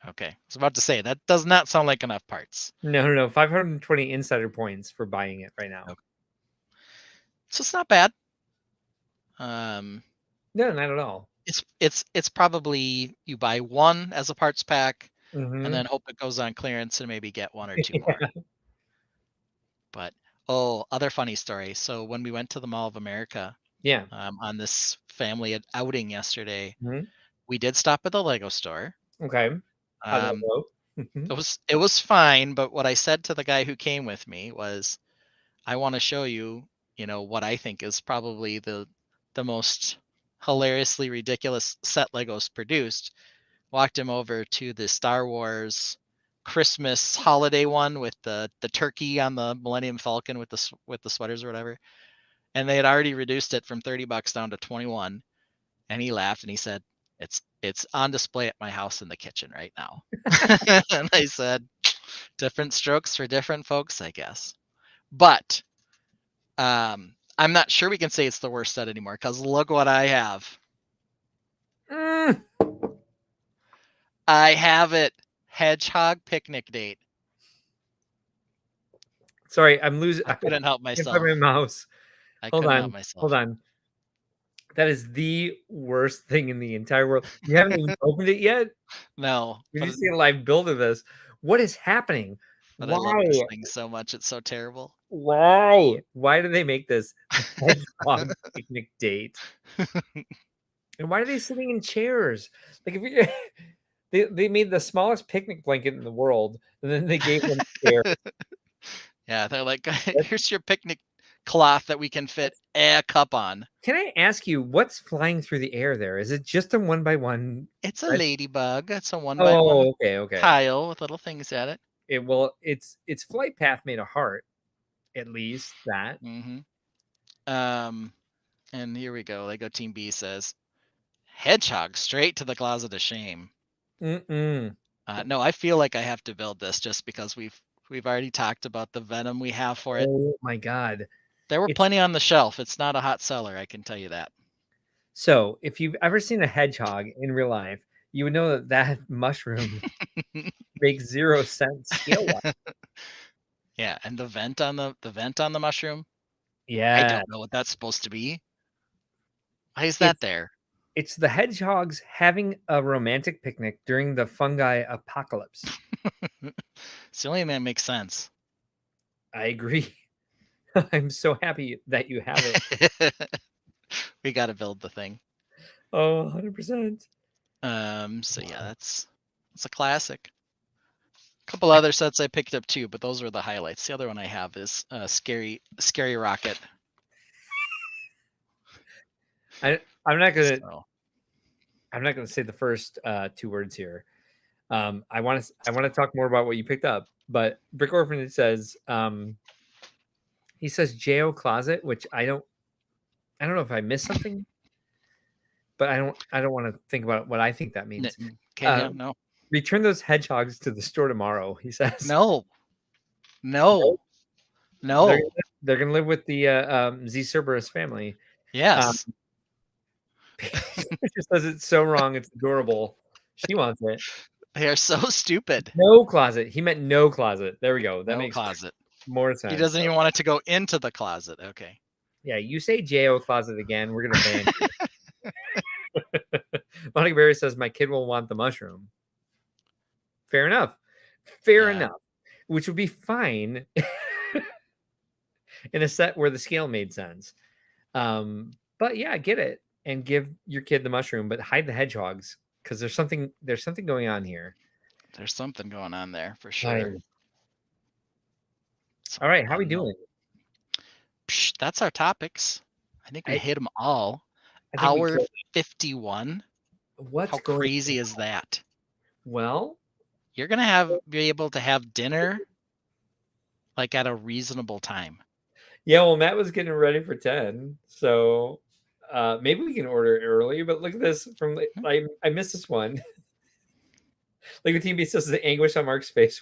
Okay, I was about to say that does not sound like enough parts. No, no, no. 520 insider points for buying it right now. Okay. So it's not bad. Um, No, not at all. it's probably you buy one as a parts pack and Mm-hmm. then hope it goes on clearance and maybe get one or two more. But oh, other funny story. So when we went to the Mall of America Yeah. on this family outing yesterday, Mhm. we did stop at the Lego store. Okay. How'd that Um, go? Mhm. it was fine, but what I said to the guy who came with me was, I want to show you, what I think is probably the most hilariously ridiculous set Legos produced. Walked him over to the Star Wars Christmas holiday one with the turkey on the Millennium Falcon with the sweaters or whatever. And they had already reduced it from 30 bucks down to 21. And he laughed and he said, it's on display at my house in the kitchen right now. And I said, different strokes for different folks, I guess. But I'm not sure we can say it's the worst set anymore because look what I have. Mm. I have it. Hedgehog picnic date. Sorry, I'm losing. I I couldn't help can't find my myself. mouse. I Hold couldn't help on. Hold myself. on. That is the worst thing in the entire world. You haven't even opened it yet? No, Did you see a live build of this? What is happening? but I love this Why? thing so much. It's so terrible. Why? Why do they make this the hedgehog picnic date? And why are they sitting in chairs? Like if you they made the smallest picnic blanket in the world, and then they gave them chairs. Yeah, they're like, here's your picnic cloth that we can fit a cup on. Can I ask you what's flying through the air there? Is it just a one by one It's a red? ladybug. It's a one by one Oh, okay, okay. tile with little things at it. Its flight path made a heart, at least that. hmm Um, and here we go. Lego Team B says, hedgehog straight to the closet of shame. Mm-mm. No, I feel like I have to build this just because we've already talked about the venom we have for it. Oh my god. There were It's plenty on the shelf. It's not a hot seller, I can tell you that. so if you've ever seen a hedgehog in real life, you would know that that mushroom makes 0 sense scale wise. Yeah, and the vent on the mushroom, I Yeah. don't know what that's supposed to be. Why is that It's there? it's the hedgehogs having a romantic picnic during the fungi apocalypse. It's the only thing that makes sense. I agree. I'm so happy that you have it. We got to build the thing. Oh, 100%. So yeah, that's a classic. A couple other sets I picked up too, but those were the highlights. The other one I have is Scary Rocket. I'm not gonna So I'm not gonna say the first two words here. I want to talk more about what you picked up, but Brick Orphanage says he says Jo Closet, which I don't know if I missed something, but I don't want to think about what I think that means. Okay, Uh, yeah, no. Return those hedgehogs to the store tomorrow, he says. No. Nope. No. They're No. they're gonna live with the Z Cerberus family. Um, Yes. just says it's so wrong, it's adorable. She wants it. They are so stupid. No closet. He meant no closet. There we go. That No makes closet. more He sense. doesn't even want it to go into the closet. Okay. Yeah, you say JO closet again, we're gonna ban you. Monica Berry says my kid will want the mushroom. Fair enough. Fair Yeah. enough. Which would be fine in a set where the scale made sense. But yeah, get it and give your kid the mushroom, but hide the hedgehogs because there's something going on here. There's something going on there for sure. Fine. All right, how we Unknown. doing? Psh, that's our topics. I think we hit them all. I think we Hour killed it. 51. What's How going crazy is that? Well, You're gonna be able to have dinner like at a reasonable time. yeah, well, Matt was getting ready for 10, so maybe we can order it early. But look at this from I missed this one. Like the team B says the anguish on Mark's face.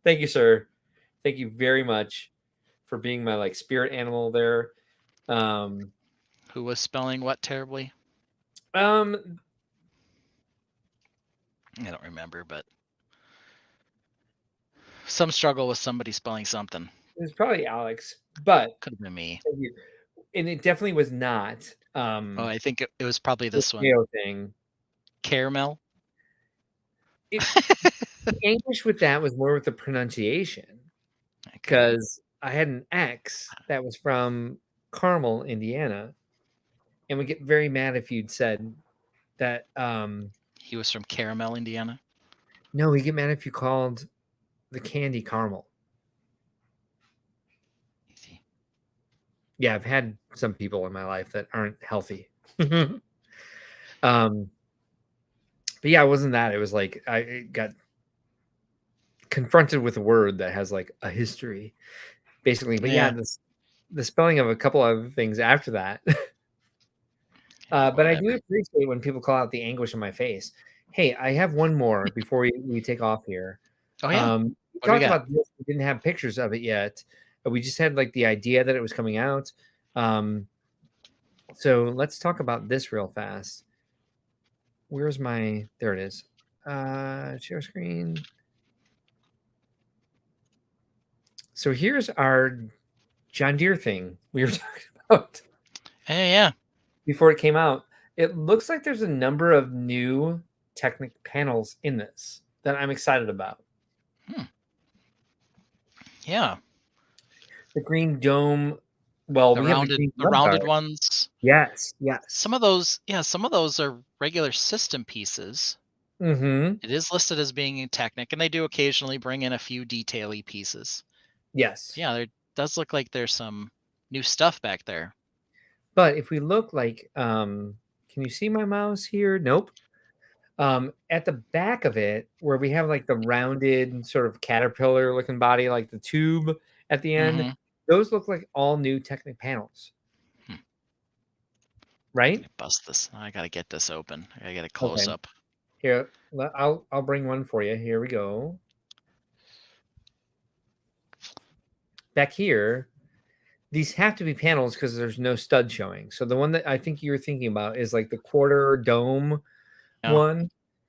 Thank you, sir. Thank you very much for being my like spirit animal there. Who was spelling what terribly? Um, I don't remember, but some struggle with somebody spelling something. it was probably Alex, but Could have been me. and it definitely was not. Oh, I think it was probably The this one. thing. Caramel. The anguish with that was more with the pronunciation because I had an ex that was from Carmel, Indiana, and would get very mad if you'd said that. He was from Caramel, Indiana. No, he'd get mad if you called the candy caramel. Easy. Yeah, I've had some people in my life that aren't healthy. But yeah, it wasn't that. It was like I got confronted with a word that has like a history, basically. But yeah, the spelling of a couple other things after that. But I do appreciate when people call out the anguish on my face. Hey, I have one more before we take off here. Oh yeah. We talked about this. We didn't have pictures of it yet. We just had like the idea that it was coming out. So let's talk about this real fast. Where's my? There it is. Share screen. So here's our John Deere thing we were talking about. Hey, yeah. Before it came out, it looks like there's a number of new Technic panels in this that I'm excited about. Yeah. The green dome. Well, the we rounded, have the rounded ones. Yes, yes. Some of those are regular system pieces. Mm-hmm. It is listed as being in Technic, and they do occasionally bring in a few detail-y pieces. Yes. Yeah, there does look like there's some new stuff back there. But if we look like, can you see my mouse here? Nope. At the back of it, where we have like the rounded sort of caterpillar looking body, like the tube at the end, those look like all new Technic panels. Right? Bust this. I gotta get this open. I gotta get a close up. Here, I'll bring one for you. Here we go. Back here, these have to be panels because there's no stud showing. So the one that I think you're thinking about is like the quarter dome one,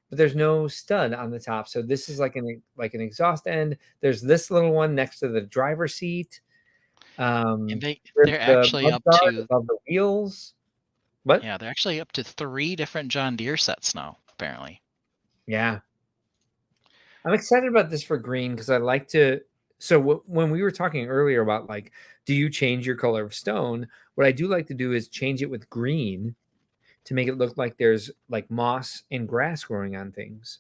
but there's no stud on the top. So this is like an exhaust end. There's this little one next to the driver's seat. And they're actually up to above the wheels. What? Yeah, they're actually up to 3 different John Deere sets now, apparently. Yeah. I'm excited about this for green because I like to. So when we were talking earlier about like, do you change your color of stone? What I do like to do is change it with green to make it look like there's like moss and grass growing on things.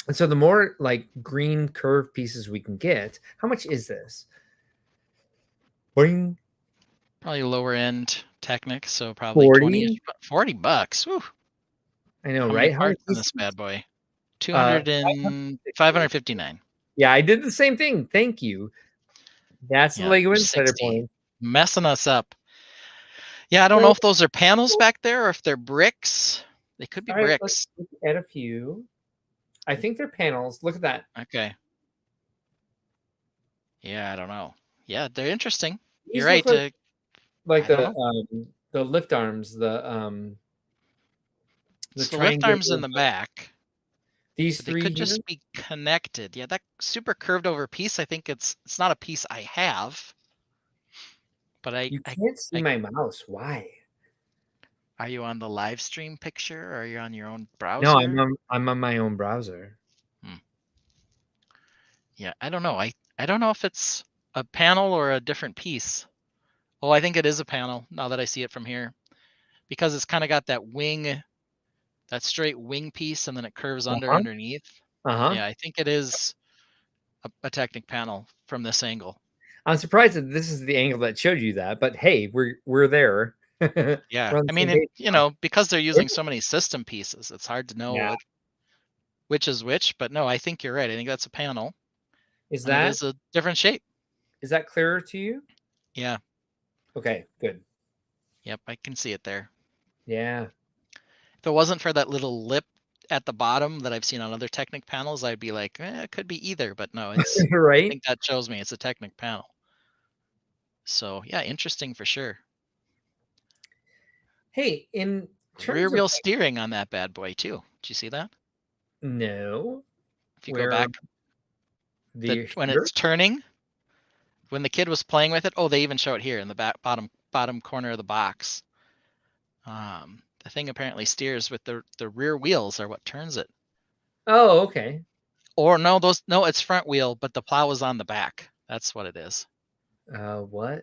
And so the more like green curved pieces we can get, how much is this? Boing. Probably lower end Technic, so probably 40 bucks. Whew. I know, How right? many parts in this bad boy? 559. Yeah, I did the same thing. Thank you. That's the LEGO Insider point. Messing us up. Yeah, I don't know So, if those are panels back there or if they're bricks. They could be all right, let's bricks. look at a few. I think they're panels. Look at that. Okay. Yeah, I don't know. Yeah, they're interesting. You're These look right. like I don't know. the lift arms, the So the lift arms triangular. in the back, These but they three could here. just be connected. Yeah, that super curved over piece, I think it's not a piece I have, but You can't see I my mouse. Why? are you on the live stream picture or are you on your own No, browser? I'm on my own browser. Hmm. Yeah, I don't know. I don't know if it's a panel or a different piece. Oh, I think it is a panel now that I see it from here because it's kind of got that wing, that straight wing piece, and then it curves Uh-huh. underneath. Uh-huh. Yeah, I think it is a Technic panel from this angle. I'm surprised that this is the angle that showed you that, but hey, we're there. We're Yeah, on the I same mean, page now. because they're using so many system pieces, it's hard to know Yeah. which is which. But no, I think you're right. I think that's a panel, Is and it that is a different shape. is that clearer to you? Yeah, Okay, good. yep, I can see it there. Yeah. If it wasn't for that little lip at the bottom that I've seen on other Technic panels, I'd be like, it could be either. But no, I Right? think that shows me it's a Technic panel. So yeah, interesting for sure. Hey, in Rear terms of wheel steering on that bad boy too. Did you see that? no, If you go where back, that the when here? it's turning, when the kid was playing with it, oh, they even show it here in the back bottom corner of the box. The thing apparently steers with the rear wheels are what turns it. Oh, okay. Or no, it's front wheel, but the plow is on the back. That's what it is. What?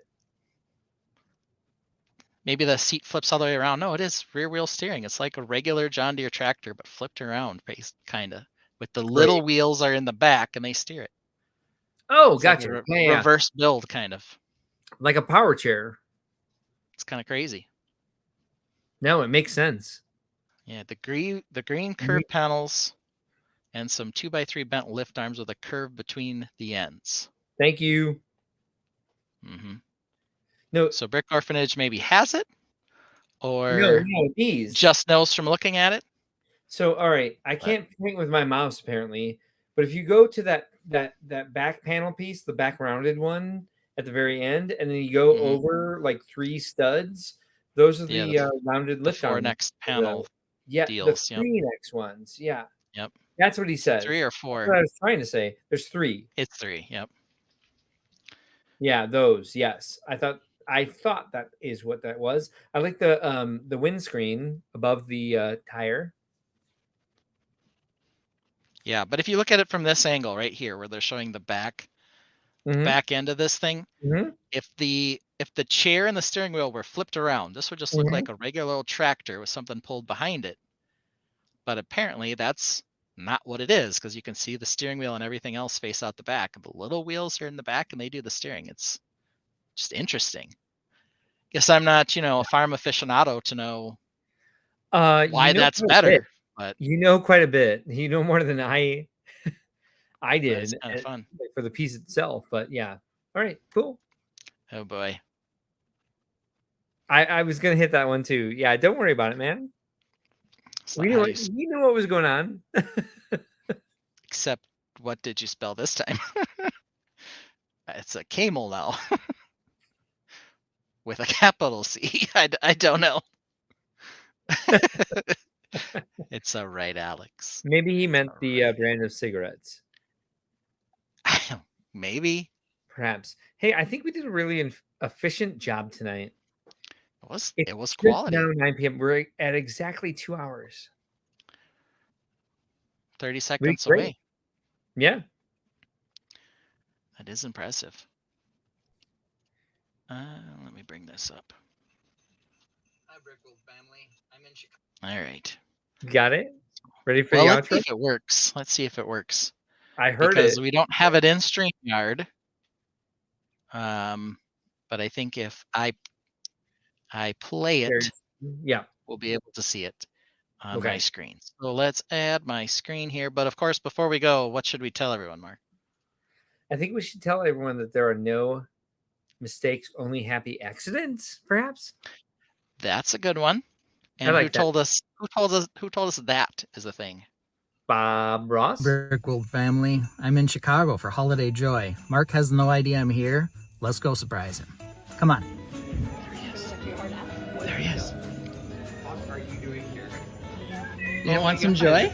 Maybe the seat flips all the way around. No, it is rear wheel steering. It's like a regular John Deere tractor, but flipped around, kind of. With the little Great. wheels are in the back and they steer it. Oh, It's like a gotcha. Yeah, yeah. reverse build, kind of. Like a power chair. It's kind of crazy. No, it makes sense. Yeah, the green Mhm. curved panels and some 2x3 bent lift arms with a curve between the ends. Thank you. Hmm. No, So Brick Orphanage maybe has it or no, these. just knows from looking at it. So, all right, I But can't point with my mouse apparently, but if you go to that back panel piece, the back rounded one at the very end, and then you go hmm over like three studs, those are yeah, the rounded the lift four arms. next For the panel yeah, the deals. Yep, three next ones. Yeah, yep. that's what he Three says. or That's four. what I was trying to say. There's three. It's three. Yep. Yeah, those. Yes, I thought that is what that was. I like the windscreen above the tire. Yeah, but if you look at it from this angle right here, where they're showing the Mm-hmm. back end of this thing, Mm-hmm. if the chair and the steering wheel were flipped around, this would just look Mm-hmm. like a regular old tractor with something pulled behind it. But apparently that's not what it is because you can see the steering wheel and everything else face out the back. The little wheels are in the back and they do the steering. It's just interesting. Guess I'm not, a farm aficionado to know You why know that's quite a bit. better, but You know quite a bit. You know more than I that's did kind of fun. like, for the piece itself. But yeah. All right, cool. Oh boy. I was gonna hit that one too. Yeah, don't worry about it, man. So how do you We knew what was going on. except what did you spell this time? It's a camel now with a capital C. I don't know. It's a right, Alex. Maybe he It's meant a the right. brand of cigarettes. Maybe Perhaps. Hey, I think we did a really efficient job tonight. it It's was just quality. now 9 p.m. We're at exactly 2 hours. 30 We did seconds great. away. Yeah. That is impressive. Let me bring this up. Hi, Brickle family. I'm in Chicago. All right. Got it. Ready for Well, the let's see outro? if it works. Let's see if it works I heard because it. we don't have it in StreamYard. But I think if I play it, Yeah. we'll be able to see it on my Okay. screen. So let's add my screen here. But of course, before we go, what should we tell everyone, Mark? I think we should tell everyone that there are no mistakes, only happy accidents, perhaps. That's a good one. I And like that. who told us that is a thing? Bob Ross. Brickworld family, I'm in Chicago for Holiday Joy. Mark has no idea I'm here. Let's go surprise him. Come on. There he is. There he is. What are you doing here? You don't want some joy?